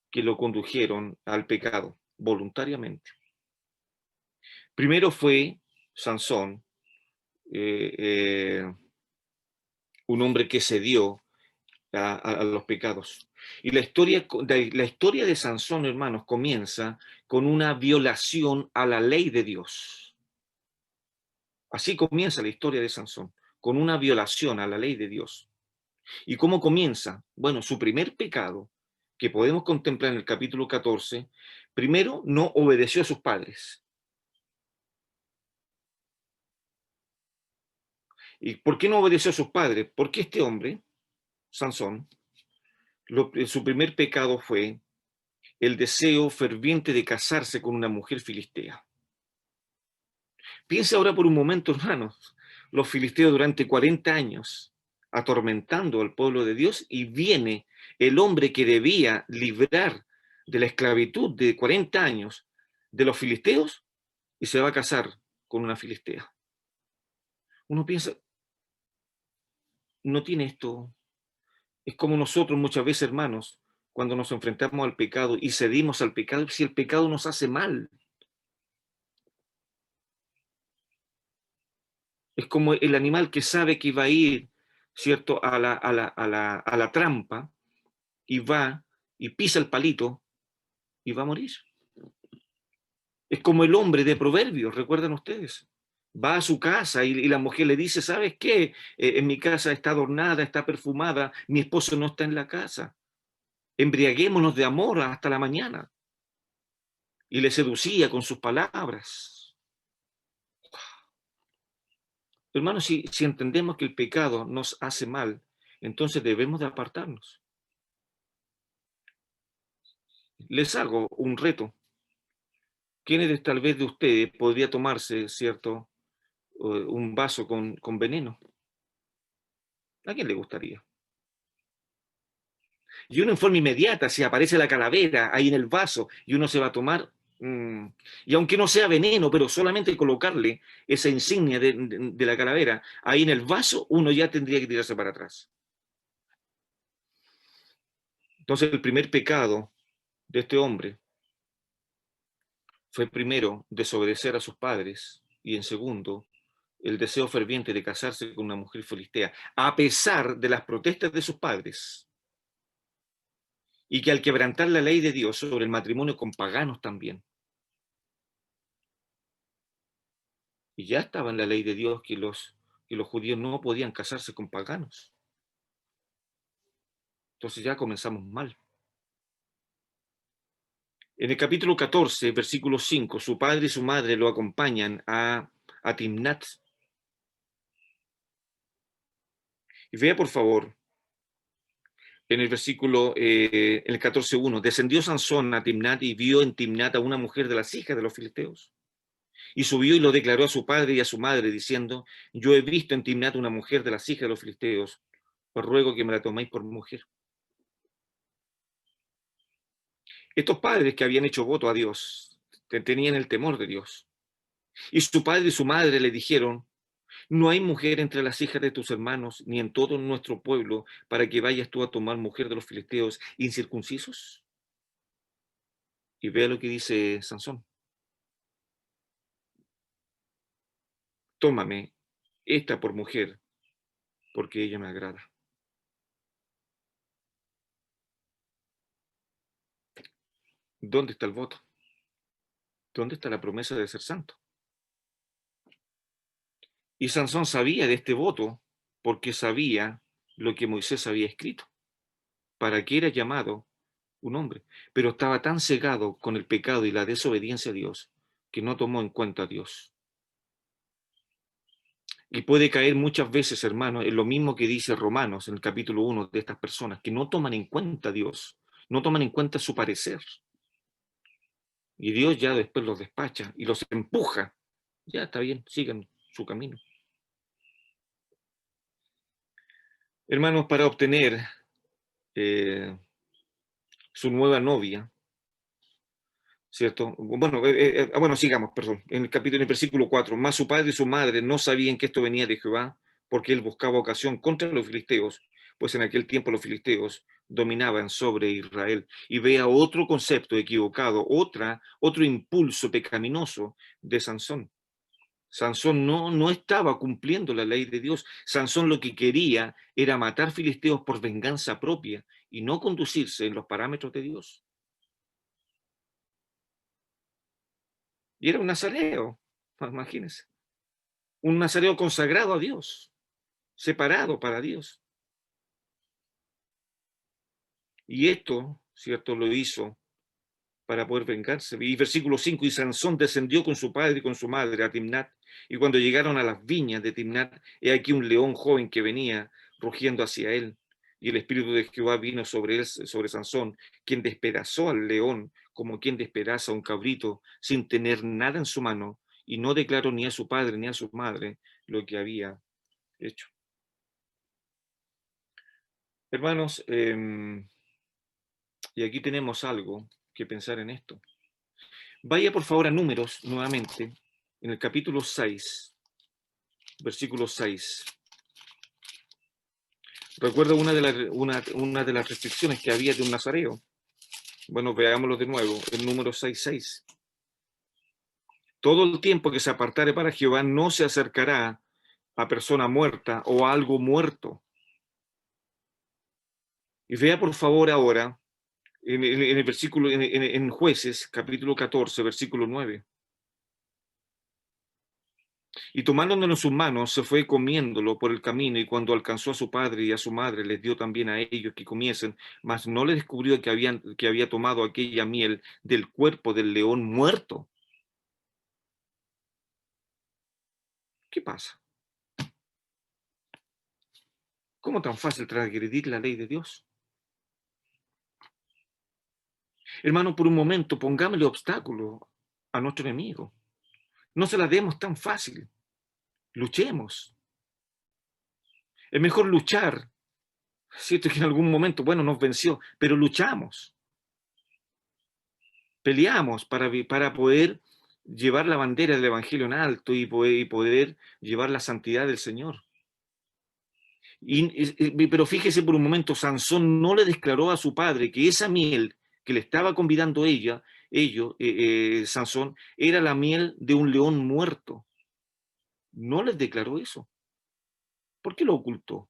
que lo condujeron al pecado, voluntariamente. Primero fue Sansón, un hombre que cedió a los pecados. Y la historia de Sansón, hermanos, comienza con una violación a la ley de Dios. Así comienza la historia de Sansón, con una violación a la ley de Dios. ¿Y cómo comienza? Bueno, su primer pecado, que podemos contemplar en el capítulo 14, primero no obedeció a sus padres. ¿Y por qué no obedeció a sus padres? Porque este hombre, Sansón, su primer pecado fue el deseo ferviente de casarse con una mujer filistea. Piensa ahora por un momento, hermanos, los filisteos durante 40 años atormentando al pueblo de Dios, y viene el hombre que debía librar de la esclavitud de 40 años de los filisteos y se va a casar con una filistea. Uno piensa, no tiene esto. Es como nosotros muchas veces, hermanos, cuando nos enfrentamos al pecado y cedimos al pecado, si el pecado nos hace mal. Es como el animal que sabe que va a ir, ¿cierto?, a la trampa, y va y pisa el palito y va a morir. Es como el hombre de Proverbios, ¿recuerdan ustedes? Va a su casa y la mujer le dice, ¿sabes qué? En mi casa está adornada, está perfumada, mi esposo no está en la casa. Embriaguémonos de amor hasta la mañana. Y le seducía con sus palabras. Hermanos, si entendemos que el pecado nos hace mal, entonces debemos de apartarnos. Les hago un reto. ¿Quiénes tal vez de ustedes podría tomarse, cierto, un vaso con veneno? ¿A quién le gustaría? Y uno en forma inmediata, si aparece la calavera ahí en el vaso y uno se va a tomar, y aunque no sea veneno, pero solamente colocarle esa insignia de la calavera ahí en el vaso, uno ya tendría que tirarse para atrás. Entonces el primer pecado de este hombre fue primero desobedecer a sus padres y en segundo el deseo ferviente de casarse con una mujer filistea, a pesar de las protestas de sus padres, y que al quebrantar la ley de Dios sobre el matrimonio con paganos también, y ya estaba en la ley de Dios que los judíos no podían casarse con paganos. Entonces ya comenzamos mal. En el capítulo 14, versículo 5, su padre y su madre lo acompañan a Timnat. Y vea por favor, en el versículo, en el 14:1, descendió Sansón a Timnat y vio en Timnat a una mujer de las hijas de los filisteos. Y subió y lo declaró a su padre y a su madre, diciendo, yo he visto en Timnat una mujer de las hijas de los filisteos, os ruego que me la toméis por mujer. Estos padres que habían hecho voto a Dios, tenían el temor de Dios. Y su padre y su madre le dijeron, no hay mujer entre las hijas de tus hermanos, ni en todo nuestro pueblo, para que vayas tú a tomar mujer de los filisteos incircuncisos. Y vea lo que dice Sansón. Tómame esta por mujer, porque ella me agrada. ¿Dónde está el voto? ¿Dónde está la promesa de ser santo? Y Sansón sabía de este voto porque sabía lo que Moisés había escrito, para qué era llamado un hombre, pero estaba tan cegado con el pecado y la desobediencia a Dios que no tomó en cuenta a Dios. Y puede caer muchas veces, hermano, en lo mismo que dice Romanos en el capítulo 1 de estas personas, que no toman en cuenta a Dios, no toman en cuenta su parecer. Y Dios ya después los despacha y los empuja. Ya está bien, sigan su camino. Hermanos, para obtener su nueva novia, ¿cierto? Bueno, sigamos, perdón. En el versículo 4, más su padre y su madre no sabían que esto venía de Jehová, porque él buscaba ocasión contra los filisteos, pues en aquel tiempo los filisteos dominaban sobre Israel. Y vea otro concepto equivocado, otro impulso pecaminoso de Sansón. Sansón no estaba cumpliendo la ley de Dios. Sansón lo que quería era matar filisteos por venganza propia y no conducirse en los parámetros de Dios. Y era un nazareo, imagínense. Un nazareo consagrado a Dios, separado para Dios. Y esto, ¿cierto?, lo hizo para poder vengarse. Y versículo 5, y Sansón descendió con su padre y con su madre a Timnat, y cuando llegaron a las viñas de Timnat, he aquí un león joven que venía rugiendo hacia él, y el espíritu de Jehová vino sobre él, sobre Sansón, quien despedazó al león como quien despedaza a un cabrito sin tener nada en su mano, y no declaró ni a su padre ni a su madre lo que había hecho. Hermanos, y aquí tenemos algo que pensar en esto. Vaya por favor a Números nuevamente, en el capítulo 6, versículo 6. Recuerda una de las restricciones que había de un nazareo. Bueno, veámoslo de nuevo, en Números 6:6. Todo el tiempo que se apartare para Jehová no se acercará a persona muerta o a algo muerto. Y vea por favor ahora, en el versículo, en Jueces, capítulo 14, versículo 9. Y tomándolo en sus manos, se fue comiéndolo por el camino, y cuando alcanzó a su padre y a su madre, les dio también a ellos que comiesen, mas no les descubrió que había tomado aquella miel del cuerpo del león muerto. ¿Qué pasa? ¿Cómo tan fácil transgredir la ley de Dios? Hermano, por un momento pongámosle obstáculo a nuestro enemigo. No se la demos tan fácil. Luchemos. Es mejor luchar. Cierto que en algún momento, bueno, nos venció, pero luchamos. Peleamos para poder llevar la bandera del Evangelio en alto y poder llevar la santidad del Señor. Pero fíjese por un momento, Sansón no le declaró a su padre que esa miel que le estaba convidando Sansón, era la miel de un león muerto. No les declaró eso. ¿Por qué lo ocultó?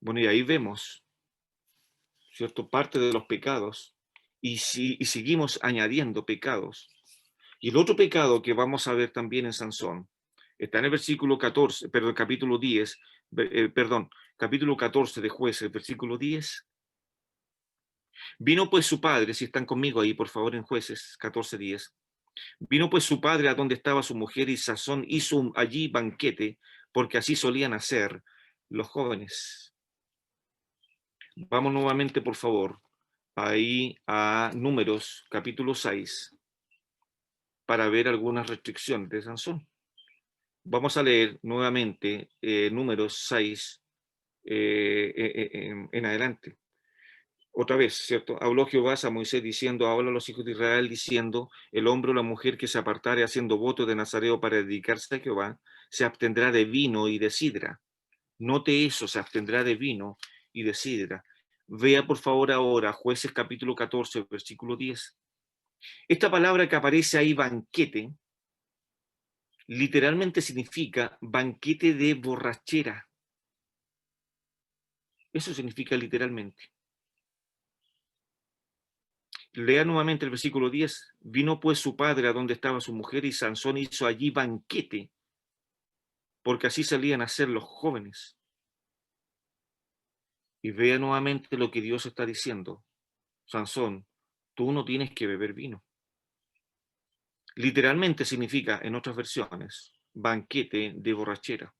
Bueno, y ahí vemos, ¿cierto?, parte de los pecados, y seguimos añadiendo pecados. Y el otro pecado que vamos a ver también en Sansón está en el versículo 14, perdón, capítulo 10, capítulo 14 de Jueces, versículo 10. Vino pues su padre, si están conmigo ahí, por favor, en Jueces 14:10. Vino pues su padre a donde estaba su mujer, y Sansón hizo allí banquete, porque así solían hacer los jóvenes. Vamos nuevamente, por favor, ahí a Números, capítulo 6, para ver algunas restricciones de Sansón. Vamos a leer nuevamente Números 6 en adelante. Otra vez, ¿cierto? Habló Jehová a Moisés diciendo: habla a los hijos de Israel diciendo: el hombre o la mujer que se apartare haciendo voto de nazareo para dedicarse a Jehová, se abstendrá de vino y de sidra. Note eso, se abstendrá de vino y de sidra. Vea por favor ahora Jueces capítulo 14, versículo 10. Esta palabra que aparece ahí, banquete, literalmente significa banquete de borrachera. Eso significa literalmente. Lea nuevamente el versículo 10. Vino pues su padre a donde estaba su mujer, y Sansón hizo allí banquete, porque así salían a ser los jóvenes. Y vea nuevamente lo que Dios está diciendo. Sansón, tú no tienes que beber vino. Literalmente significa, en otras versiones, banquete de borrachera.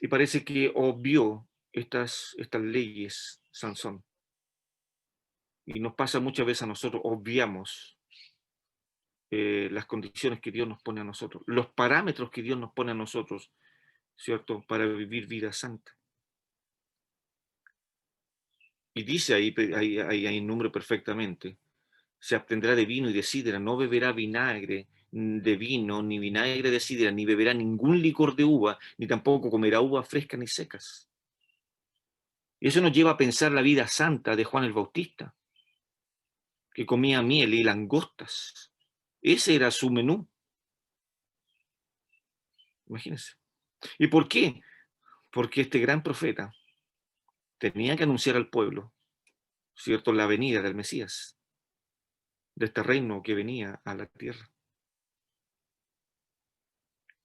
Y parece que obvió estas leyes Sansón. Y nos pasa muchas veces a nosotros, obviamos las condiciones que Dios nos pone a nosotros, los parámetros que Dios nos pone a nosotros, ¿cierto?, para vivir vida santa. Y dice ahí número perfectamente: se abstendrá de vino y de sidra, no beberá vinagre de vino, ni vinagre de sidra, ni beberá ningún licor de uva, ni tampoco comerá uvas frescas ni secas. Y eso nos lleva a pensar la vida santa de Juan el Bautista, que comía miel y langostas. Ese era su menú. Imagínense. ¿Y por qué? Porque este gran profeta tenía que anunciar al pueblo, ¿cierto?, la venida del Mesías, de este reino que venía a la tierra.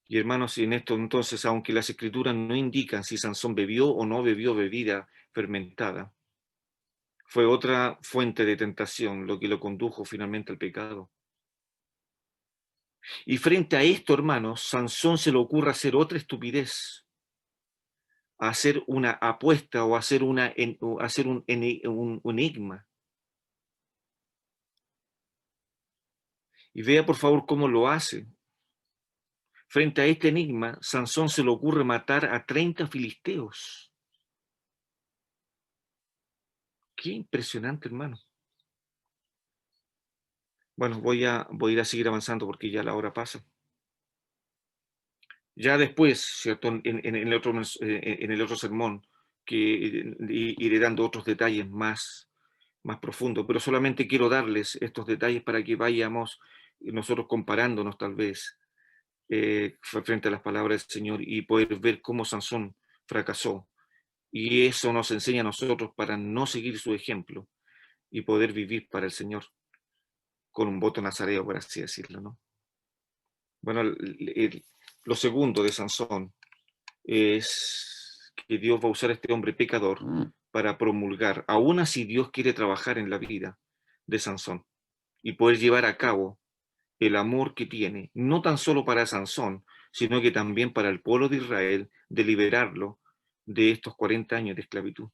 Y hermanos, en esto entonces, aunque las escrituras no indican si Sansón bebió o no bebió bebida fermentada, fue otra fuente de tentación lo que lo condujo finalmente al pecado. Y frente a esto, hermanos, Sansón se le ocurre hacer otra estupidez: hacer una apuesta o hacer un enigma. Y vea por favor cómo lo hace. Frente a este enigma, Sansón se le ocurre matar a 30 filisteos. Qué impresionante, hermano. Bueno, voy a ir a seguir avanzando porque ya la hora pasa. Ya después, ¿cierto?, en el otro sermón, que iré dando otros detalles más profundos, pero solamente quiero darles estos detalles para que vayamos nosotros comparándonos tal vez frente a las palabras del Señor, y poder ver cómo Sansón fracasó. Y eso nos enseña a nosotros para no seguir su ejemplo y poder vivir para el Señor con un voto nazareo, por así decirlo, ¿no? Bueno, lo segundo de Sansón es que Dios va a usar a este hombre pecador para promulgar, aún así Dios quiere trabajar en la vida de Sansón y poder llevar a cabo el amor que tiene, no tan solo para Sansón, sino que también para el pueblo de Israel, de liberarlo de estos 40 años de esclavitud.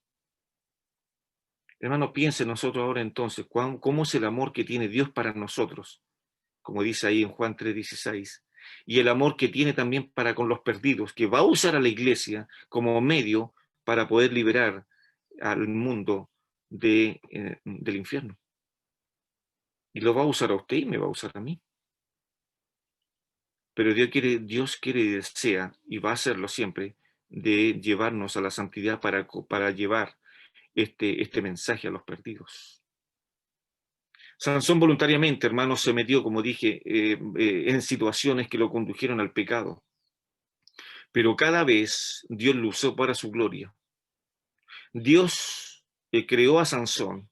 Hermano, piense nosotros ahora entonces, ¿cómo es el amor que tiene Dios para nosotros? Como dice ahí en Juan 3:16, y el amor que tiene también para con los perdidos, que va a usar a la iglesia como medio para poder liberar al mundo del infierno. Y lo va a usar a usted y me va a usar a mí. Pero Dios quiere y desea, y va a hacerlo siempre, de llevarnos a la santidad para llevar este mensaje a los perdidos. Sansón voluntariamente, hermanos, se metió, como dije, en situaciones que lo condujeron al pecado. Pero cada vez Dios lo usó para su gloria. Dios creó a Sansón,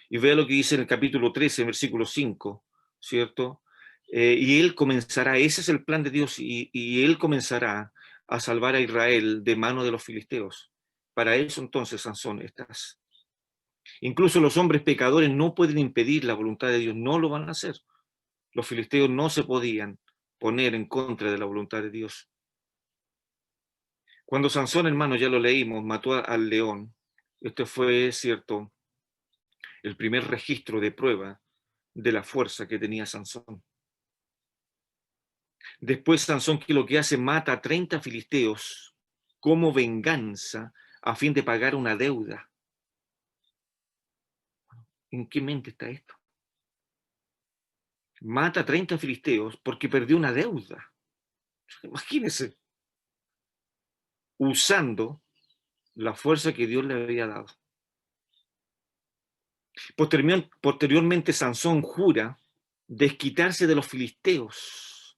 y vea lo que dice en el capítulo 13, versículo 5, ¿cierto? Y él comenzará, ese es el plan de Dios, y él comenzará a salvar a Israel de mano de los filisteos. Para eso entonces, Sansón, estás. Incluso los hombres pecadores no pueden impedir la voluntad de Dios, no lo van a hacer. Los filisteos no se podían poner en contra de la voluntad de Dios. Cuando Sansón, hermano, ya lo leímos, mató al león, este fue, cierto, el primer registro de prueba de la fuerza que tenía Sansón. Después Sansón, que lo que hace, mata a 30 filisteos como venganza a fin de pagar una deuda. ¿En qué mente está esto? Mata a 30 filisteos porque perdió una deuda. Imagínense, usando la fuerza que Dios le había dado. Posteriormente Sansón jura desquitarse de los filisteos.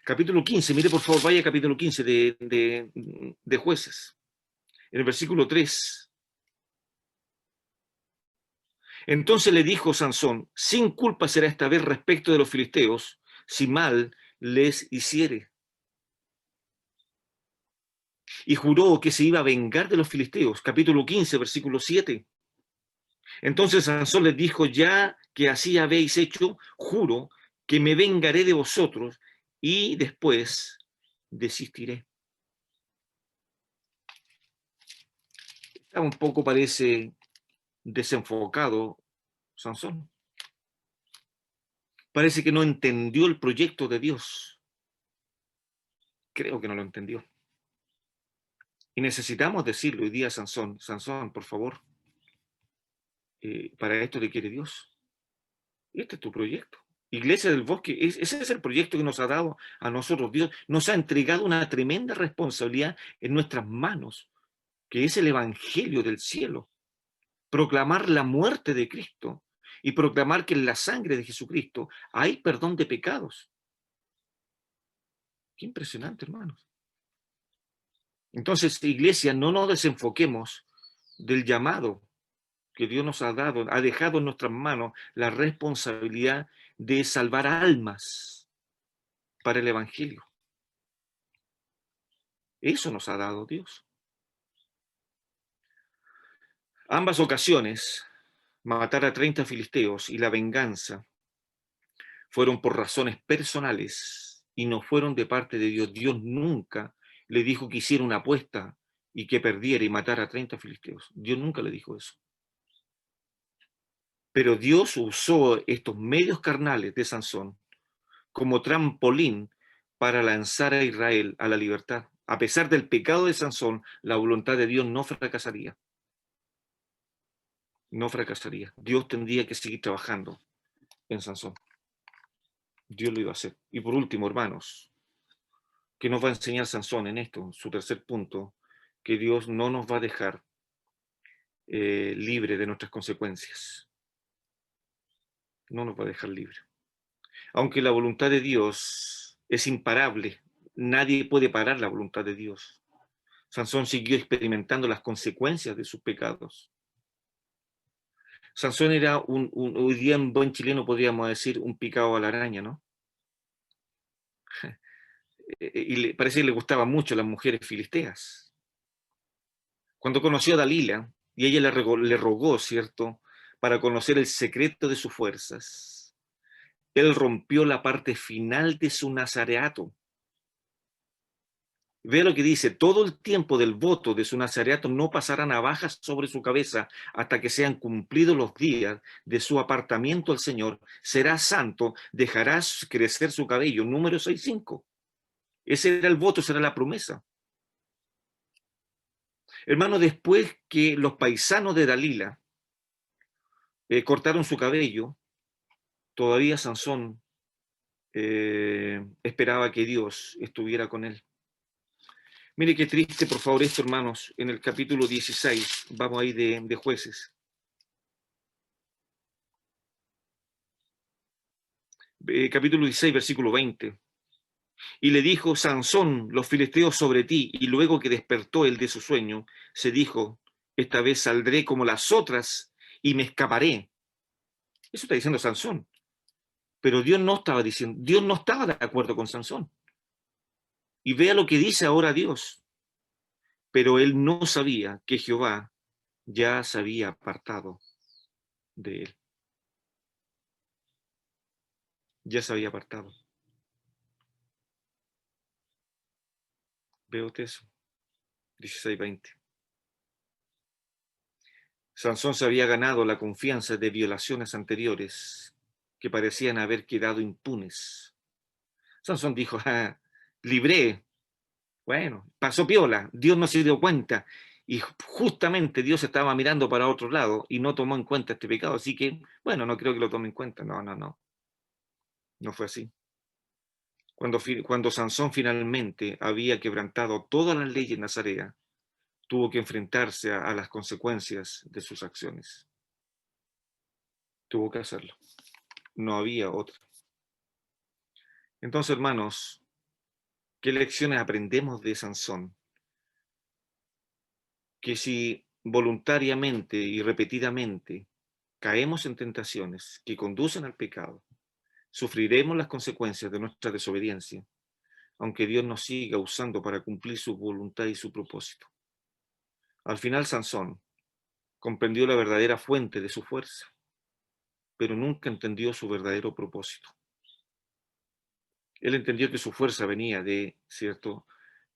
Capítulo 15, mire por favor, vaya capítulo 15 de Jueces. En el versículo 3. Entonces le dijo Sansón, sin culpa será esta vez respecto de los filisteos, si mal les hiciere. Y juró que se iba a vengar de los filisteos. Capítulo 15, versículo 7. Entonces Sansón les dijo, ya que así habéis hecho, juro que me vengaré de vosotros y después desistiré. Estaba un poco, parece, desenfocado Sansón. Parece que no entendió el proyecto de Dios. Creo que no lo entendió. Y necesitamos decirle hoy día a Sansón, Sansón, por favor, para esto te quiere Dios. Este es tu proyecto. Iglesia del Bosque, ese es el proyecto que nos ha dado a nosotros. Dios nos ha entregado una tremenda responsabilidad en nuestras manos, que es el Evangelio del cielo. Proclamar la muerte de Cristo y proclamar que en la sangre de Jesucristo hay perdón de pecados. Qué impresionante, hermanos. Entonces, iglesia, no nos desenfoquemos del llamado que Dios nos ha dado, ha dejado en nuestras manos la responsabilidad de salvar almas para el Evangelio. Eso nos ha dado Dios. Ambas ocasiones, matar a 30 filisteos y la venganza, fueron por razones personales y no fueron de parte de Dios. Dios nunca le dijo que hiciera una apuesta y que perdiera y matara a 30 filisteos. Dios nunca le dijo eso. Pero Dios usó estos medios carnales de Sansón como trampolín para lanzar a Israel a la libertad. A pesar del pecado de Sansón, la voluntad de Dios no fracasaría. No fracasaría. Dios tendría que seguir trabajando en Sansón. Dios lo iba a hacer. Y por último, hermanos, ¿qué nos va a enseñar Sansón en esto? Su tercer punto, que Dios no nos va a dejar libre de nuestras consecuencias. No nos va a dejar libre. Aunque la voluntad de Dios es imparable, nadie puede parar la voluntad de Dios. Sansón siguió experimentando las consecuencias de sus pecados. Sansón era hoy día en buen chileno podríamos decir un picado a la araña, ¿no? Y parece que le gustaban mucho las mujeres filisteas. Cuando conoció a Dalila, y ella le rogó, ¿cierto?, para conocer el secreto de sus fuerzas, él rompió la parte final de su nazareato. Ve lo que dice, todo el tiempo del voto de su nazareato no pasará navajas sobre su cabeza hasta que sean cumplidos los días de su apartamiento al Señor. Será santo, dejarás crecer su cabello. Número 6:5. Ese era el voto, esa era la promesa. Hermano, después que los paisanos de Dalila cortaron su cabello, todavía Sansón esperaba que Dios estuviera con él. Mire qué triste, por favor, esto, hermanos, en el capítulo 16, vamos ahí de Jueces. Capítulo 16, versículo 20. Y le dijo: Sansón, los filisteos sobre ti. Y luego que despertó él de su sueño, se dijo: esta vez saldré como las otras y me escaparé. Eso está diciendo Sansón. Pero Dios no estaba diciendo, Dios no estaba de acuerdo con Sansón. Y vea lo que dice ahora Dios. Pero él no sabía que Jehová ya se había apartado de él. Ya se había apartado. ¿Ve usted eso? 16:20. Sansón se había ganado la confianza de violaciones anteriores que parecían haber quedado impunes. Sansón dijo: libré. Bueno, pasó piola. Dios no se dio cuenta. Y justamente Dios estaba mirando para otro lado y no tomó en cuenta este pecado. Así que, bueno, no creo que lo tome en cuenta. No. No fue así. Cuando Sansón finalmente había quebrantado todas las leyes nazareas, tuvo que enfrentarse a las consecuencias de sus acciones. Tuvo que hacerlo. No había otra. Entonces, hermanos, ¿qué lecciones aprendemos de Sansón? Que si voluntariamente y repetidamente caemos en tentaciones que conducen al pecado, sufriremos las consecuencias de nuestra desobediencia, aunque Dios nos siga usando para cumplir su voluntad y su propósito. Al final, Sansón comprendió la verdadera fuente de su fuerza, pero nunca entendió su verdadero propósito. Él entendió que su fuerza venía de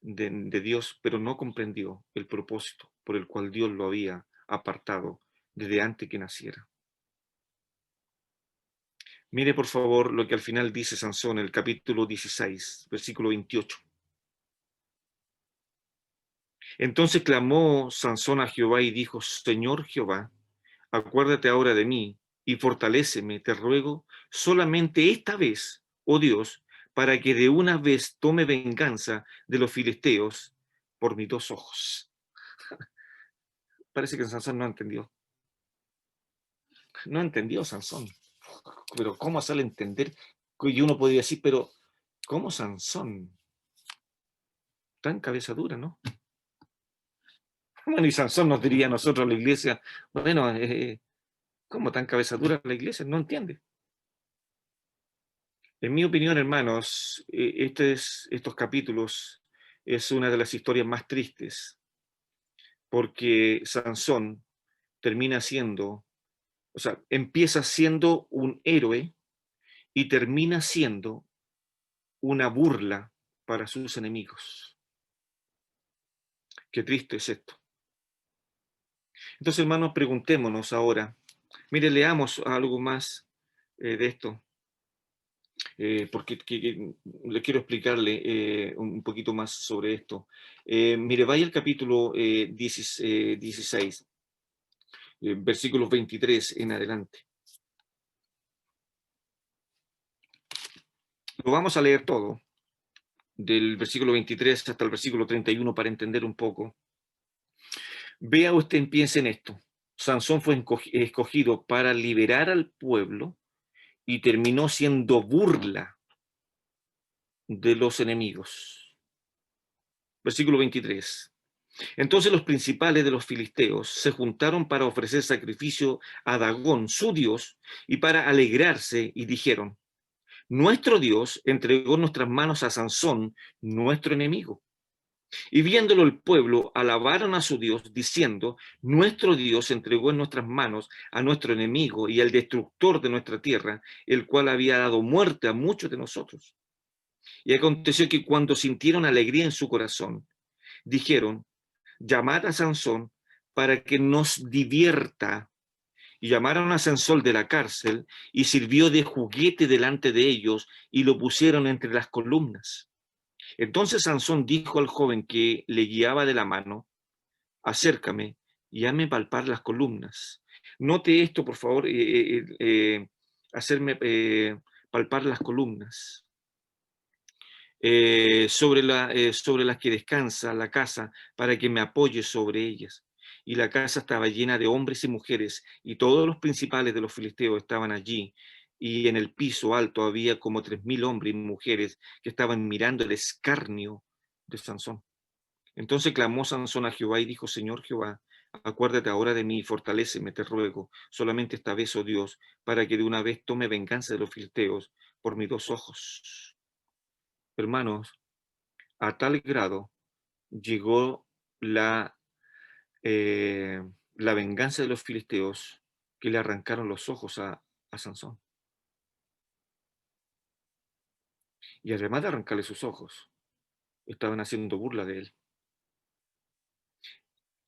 Dios, pero no comprendió el propósito por el cual Dios lo había apartado desde antes que naciera. Mire, por favor, lo que al final dice Sansón en el capítulo 16, versículo 28. Entonces clamó Sansón a Jehová y dijo: Señor Jehová, acuérdate ahora de mí y fortaléceme, te ruego, solamente esta vez, oh Dios, para que de una vez tome venganza de los filisteos por mis dos ojos. Parece que Sansón no entendió. No entendió Sansón. Pero ¿cómo hacerle entender? Y uno podría decir, pero ¿cómo Sansón? Tan cabeza dura, ¿no? Bueno, y Sansón nos diría a nosotros, la iglesia, bueno, ¿cómo tan cabeza dura la iglesia? No entiende. En mi opinión, hermanos, estos capítulos es una de las historias más tristes, porque Sansón termina siendo, o sea, empieza siendo un héroe y termina siendo una burla para sus enemigos. Qué triste es esto. Entonces, hermanos, preguntémonos ahora. Mire, leamos algo más de esto, porque le quiero explicarle un poquito más sobre esto. Mire, vaya al capítulo 16, versículos 23 en adelante. Lo vamos a leer todo, del versículo 23 hasta el versículo 31, para entender un poco. Vea usted, piense en esto. Sansón fue escogido para liberar al pueblo y terminó siendo burla de los enemigos. Versículo 23. Entonces los principales de los filisteos se juntaron para ofrecer sacrificio a Dagón, su dios, y para alegrarse, y dijeron: nuestro Dios entregó nuestras manos a Sansón, nuestro enemigo. Y viéndolo el pueblo, alabaron a su Dios, diciendo: nuestro Dios entregó en nuestras manos a nuestro enemigo y al destructor de nuestra tierra, el cual había dado muerte a muchos de nosotros. Y aconteció que cuando sintieron alegría en su corazón, dijeron: llamad a Sansón para que nos divierta. Y llamaron a Sansón de la cárcel, y sirvió de juguete delante de ellos, y lo pusieron entre las columnas. Entonces Sansón dijo al joven que le guiaba de la mano: acércame y hazme palpar las columnas. Note esto, por favor, hacerme palpar las columnas. sobre las que descansa la casa, para que me apoye sobre ellas. Y la casa estaba llena de hombres y mujeres, y todos los principales de los filisteos estaban allí. Y en el piso alto había como 3.000 hombres y mujeres que estaban mirando el escarnio de Sansón. Entonces clamó Sansón a Jehová y dijo: Señor Jehová, acuérdate ahora de mí y fortaléceme, te ruego, solamente esta vez, oh Dios, para que de una vez tome venganza de los filisteos por mis 2 ojos. Hermanos, a tal grado llegó la venganza de los filisteos que le arrancaron los ojos a Sansón. Y además de arrancarle sus ojos, estaban haciendo burla de él.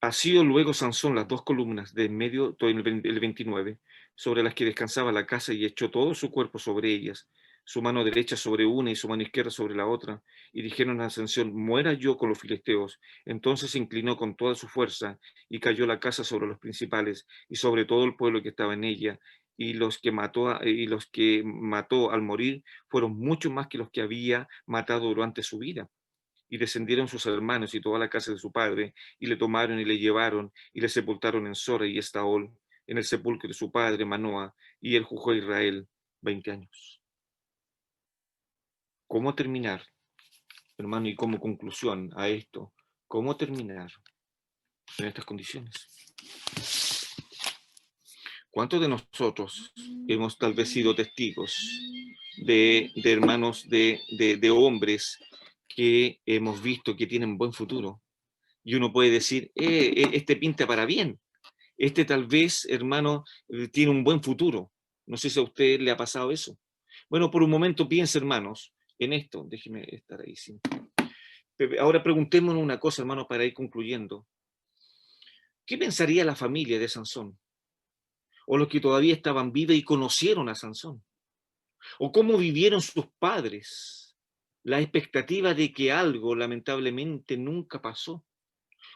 Asió luego Sansón las 2 columnas de en medio, el 29, sobre las que descansaba la casa, y echó todo su cuerpo sobre ellas, su mano derecha sobre una y su mano izquierda sobre la otra, y dijeron a Sansón: muera yo con los filisteos. Entonces se inclinó con toda su fuerza, y cayó la casa sobre los principales, y sobre todo el pueblo que estaba en ella, y los que mató al morir fueron mucho más que los que había matado durante su vida. Y descendieron sus hermanos y toda la casa de su padre, y le tomaron y le llevaron, y le sepultaron en Sora y Estaol, en el sepulcro de su padre Manoa, y él juzgó a Israel 20 años. ¿Cómo terminar, hermano? Y como conclusión a esto, ¿cómo terminar en estas condiciones? ¿Cuántos de nosotros hemos tal vez sido testigos de hermanos, de hombres que hemos visto que tienen buen futuro? Y uno puede decir: este pinta para bien, este tal vez, hermano, tiene un buen futuro. No sé si a usted le ha pasado eso. Bueno, por un momento piense, hermanos, en esto. Déjeme estar ahí. Sí. Ahora preguntémonos una cosa, hermanos, para ir concluyendo. ¿Qué pensaría la familia de Sansón? O los que todavía estaban vivos y conocieron a Sansón. ¿O cómo vivieron sus padres la expectativa de que algo lamentablemente nunca pasó?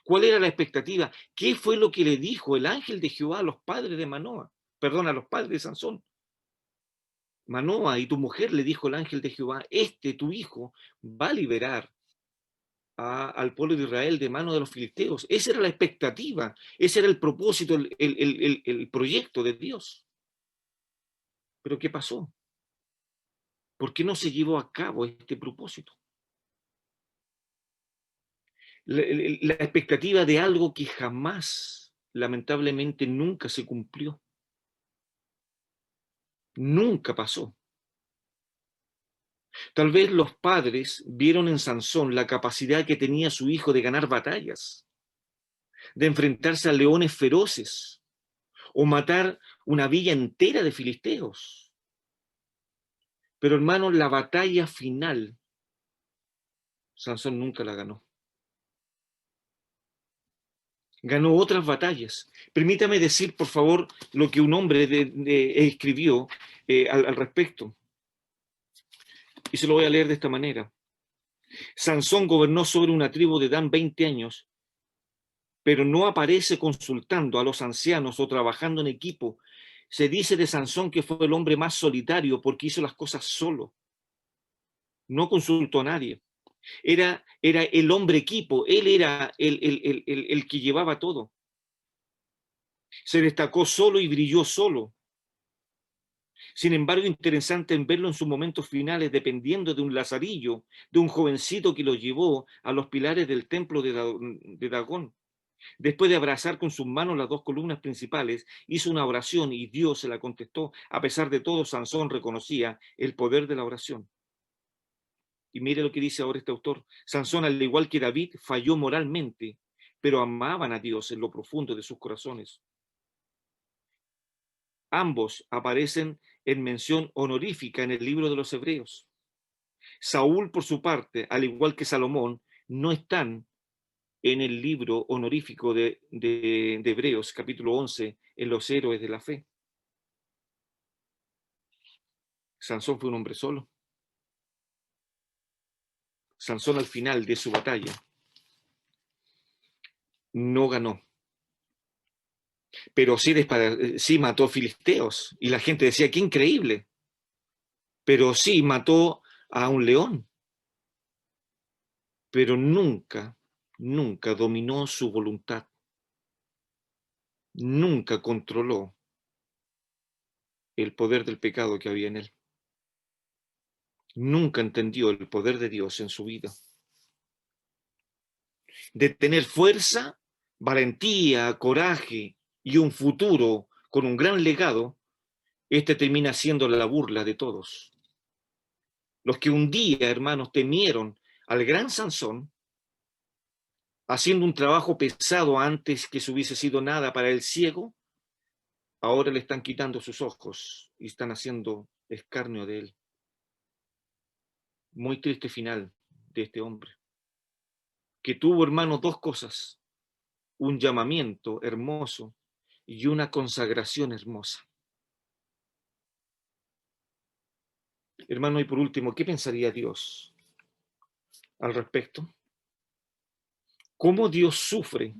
¿Cuál era la expectativa? ¿Qué fue lo que le dijo el ángel de Jehová a los padres de Manoa? Perdón, a los padres de Sansón. Manoa, y tu mujer, le dijo el ángel de Jehová: tu hijo, va a liberar al pueblo de Israel de mano de los filisteos. Esa era la expectativa, ese era el propósito, el proyecto de Dios. ¿Pero qué pasó? ¿Por qué no se llevó a cabo este propósito? La expectativa de algo que jamás, lamentablemente, nunca se cumplió. Nunca pasó. Tal vez los padres vieron en Sansón la capacidad que tenía su hijo de ganar batallas, de enfrentarse a leones feroces o matar una villa entera de filisteos. Pero, hermanos, la batalla final, Sansón nunca la ganó. Ganó otras batallas. Permítame decir, por favor, lo que un hombre escribió al respecto. Y se lo voy a leer de esta manera. Sansón gobernó sobre una tribu de Dan 20 años, pero no aparece consultando a los ancianos o trabajando en equipo. Se dice de Sansón que fue el hombre más solitario porque hizo las cosas solo. No consultó a nadie. Era el hombre equipo, él era el que llevaba todo. Se destacó solo y brilló solo. Sin embargo, interesante en verlo en sus momentos finales, dependiendo de un lazarillo, de un jovencito que lo llevó a los pilares del templo de Dagón. Después de abrazar con sus manos las 2 columnas principales, hizo una oración y Dios se la contestó. A pesar de todo, Sansón reconocía el poder de la oración. Y mire lo que dice ahora este autor. Sansón, al igual que David, falló moralmente, pero amaban a Dios en lo profundo de sus corazones. Ambos aparecen en mención honorífica en el libro de los Hebreos. Saúl, por su parte, al igual que Salomón, no están en el libro honorífico de Hebreos, capítulo 11, en los héroes de la fe. Sansón fue un hombre solo. Sansón, al final de su batalla, no ganó. Pero sí mató filisteos. Y la gente decía: ¡qué increíble! Pero sí mató a un león. pero nunca, nunca dominó su voluntad, nunca controló el poder del pecado que había en él. Nunca entendió el poder de Dios en su vida. De tener fuerza, valentía, coraje y un futuro con un gran legado, este termina siendo la burla de todos. Los que un día, hermanos, temieron al gran Sansón, haciendo un trabajo pesado antes que se hubiese sido nada para el ciego, ahora le están quitando sus ojos y están haciendo escarnio de él. Muy triste final de este hombre, que tuvo, hermanos, dos cosas: un llamamiento hermoso y una consagración hermosa. Hermano, y por último, ¿qué pensaría Dios al respecto? ¿Cómo Dios sufre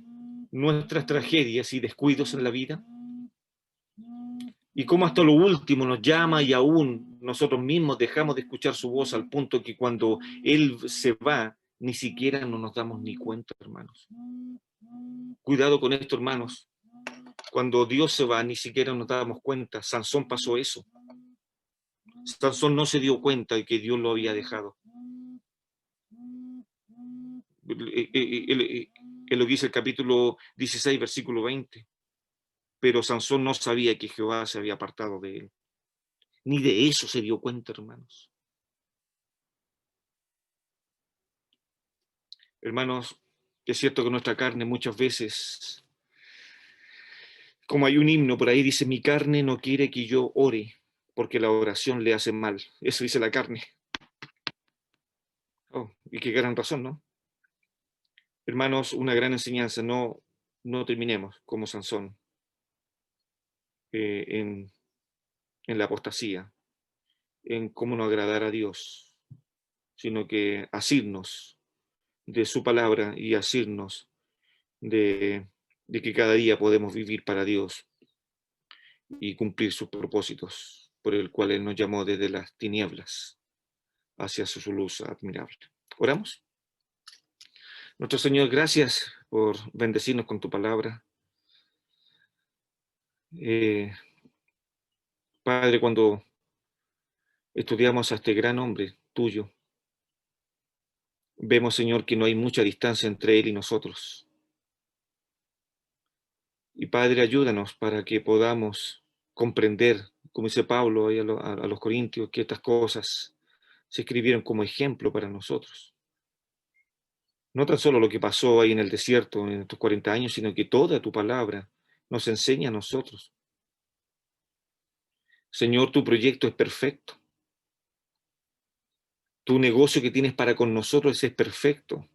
nuestras tragedias y descuidos en la vida? Y cómo hasta lo último nos llama y aún nosotros mismos dejamos de escuchar su voz, al punto que cuando Él se va, ni siquiera nos damos ni cuenta, hermanos. Cuidado con esto, hermanos. Cuando Dios se va, ni siquiera nos damos cuenta. Sansón pasó eso. Sansón no se dio cuenta de que Dios lo había dejado. Él lo dice el capítulo 16, versículo 20. Pero Sansón no sabía que Jehová se había apartado de él. Ni de eso se dio cuenta, hermanos. Hermanos, es cierto que nuestra carne muchas veces, como hay un himno por ahí, dice: mi carne no quiere que yo ore, porque la oración le hace mal. Eso dice la carne. Oh, y qué gran razón, ¿no? Hermanos, una gran enseñanza: no terminemos como Sansón en la apostasía, en cómo no agradar a Dios, sino que asirnos de su palabra y asirnos de que cada día podemos vivir para Dios y cumplir sus propósitos, por el cual Él nos llamó desde las tinieblas hacia su luz admirable. ¿Oramos? Nuestro Señor, gracias por bendecirnos con tu palabra. Padre, cuando estudiamos a este gran hombre tuyo, vemos, Señor, que no hay mucha distancia entre Él y nosotros. Y Padre, ayúdanos para que podamos comprender, como dice Pablo ahí a los Corintios, que estas cosas se escribieron como ejemplo para nosotros. No tan solo lo que pasó ahí en el desierto en estos 40 años, sino que toda tu palabra nos enseña a nosotros. Señor, tu proyecto es perfecto. Tu negocio que tienes para con nosotros es perfecto.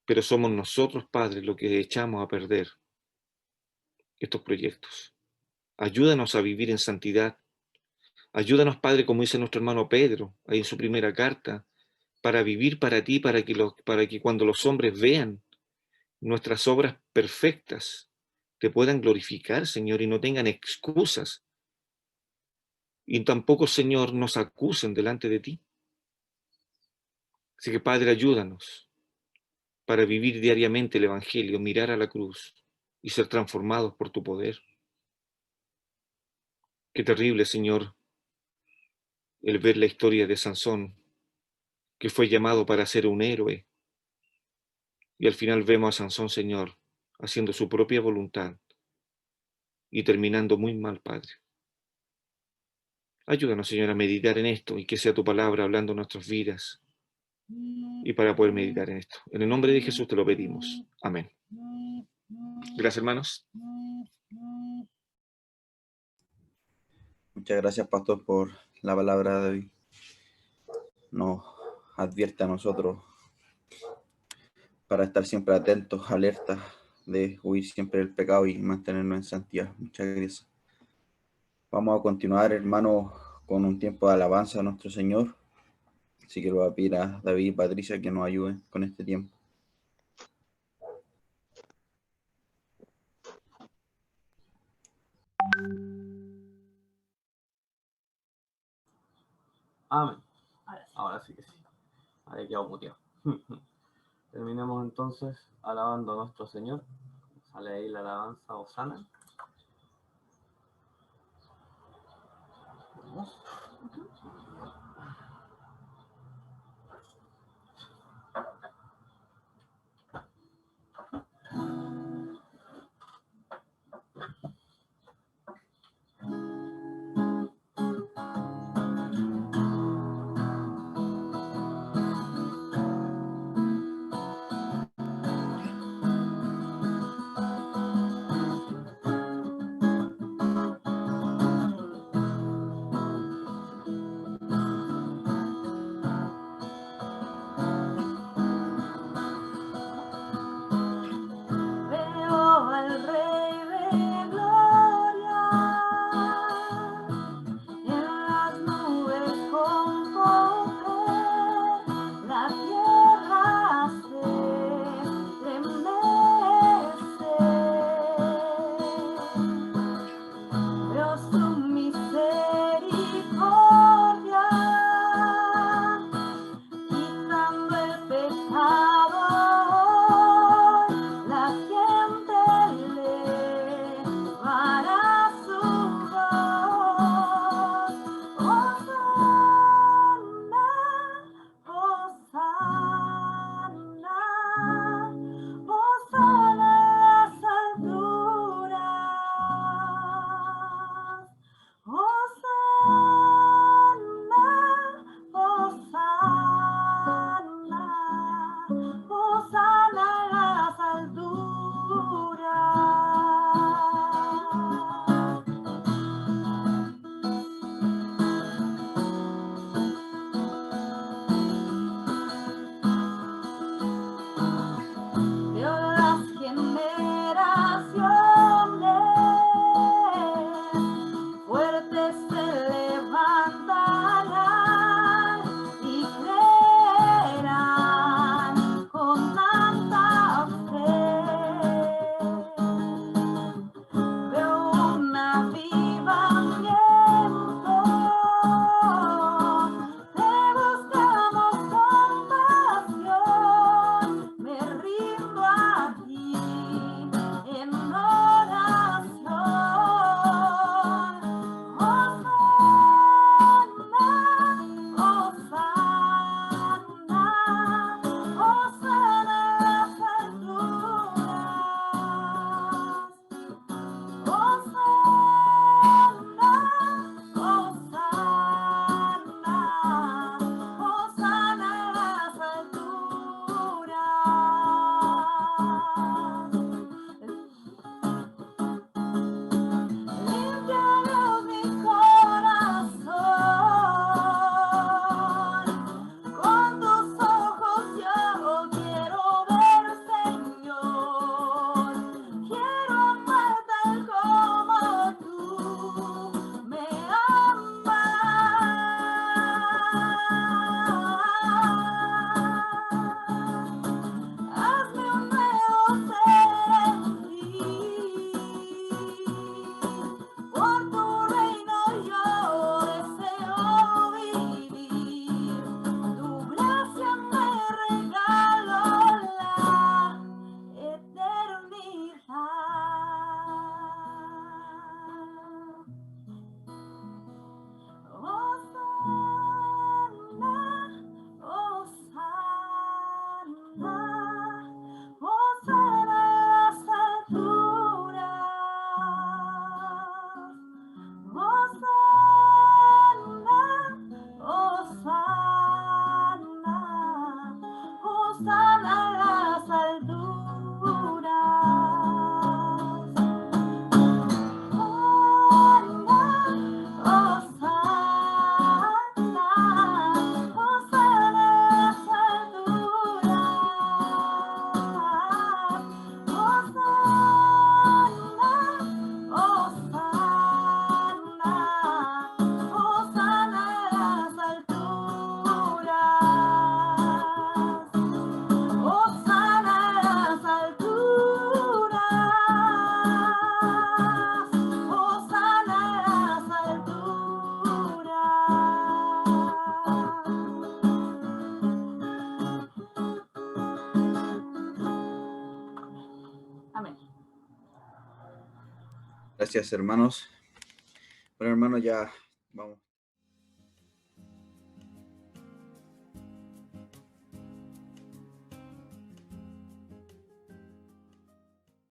Pero somos nosotros, Padre, los que echamos a perder estos proyectos. Ayúdanos a vivir en santidad. Ayúdanos, Padre, como dice nuestro hermano Pedro, ahí en su primera carta, para vivir para ti, para que cuando los hombres vean nuestras obras perfectas, te puedan glorificar, Señor, y no tengan excusas. Y tampoco, Señor, nos acusen delante de ti. Así que, Padre, ayúdanos para vivir diariamente el Evangelio, mirar a la cruz y ser transformados por tu poder. Qué terrible, Señor, el ver la historia de Sansón, que fue llamado para ser un héroe. Y al final vemos a Sansón, Señor, haciendo su propia voluntad y terminando muy mal, Padre. Ayúdanos, Señor, a meditar en esto y que sea tu palabra hablando en nuestras vidas y para poder meditar en esto. En el nombre de Jesús te lo pedimos. Amén. Gracias, hermanos. Muchas gracias, pastor, por la palabra de hoy. Nos advierte a nosotros para estar siempre atentos, alertas, de huir siempre del pecado y mantenernos en santidad. Muchas gracias. Vamos a continuar, hermanos, con un tiempo de alabanza a nuestro Señor. Así que lo voy a pedir a David y Patricia que nos ayuden con este tiempo. Amén. Ahora sí que sí. Ahora quedado muteado. Terminemos entonces alabando a nuestro Señor. Sale ahí la alabanza Hosana. Gracias, hermanos. Bueno, hermanos, ya vamos.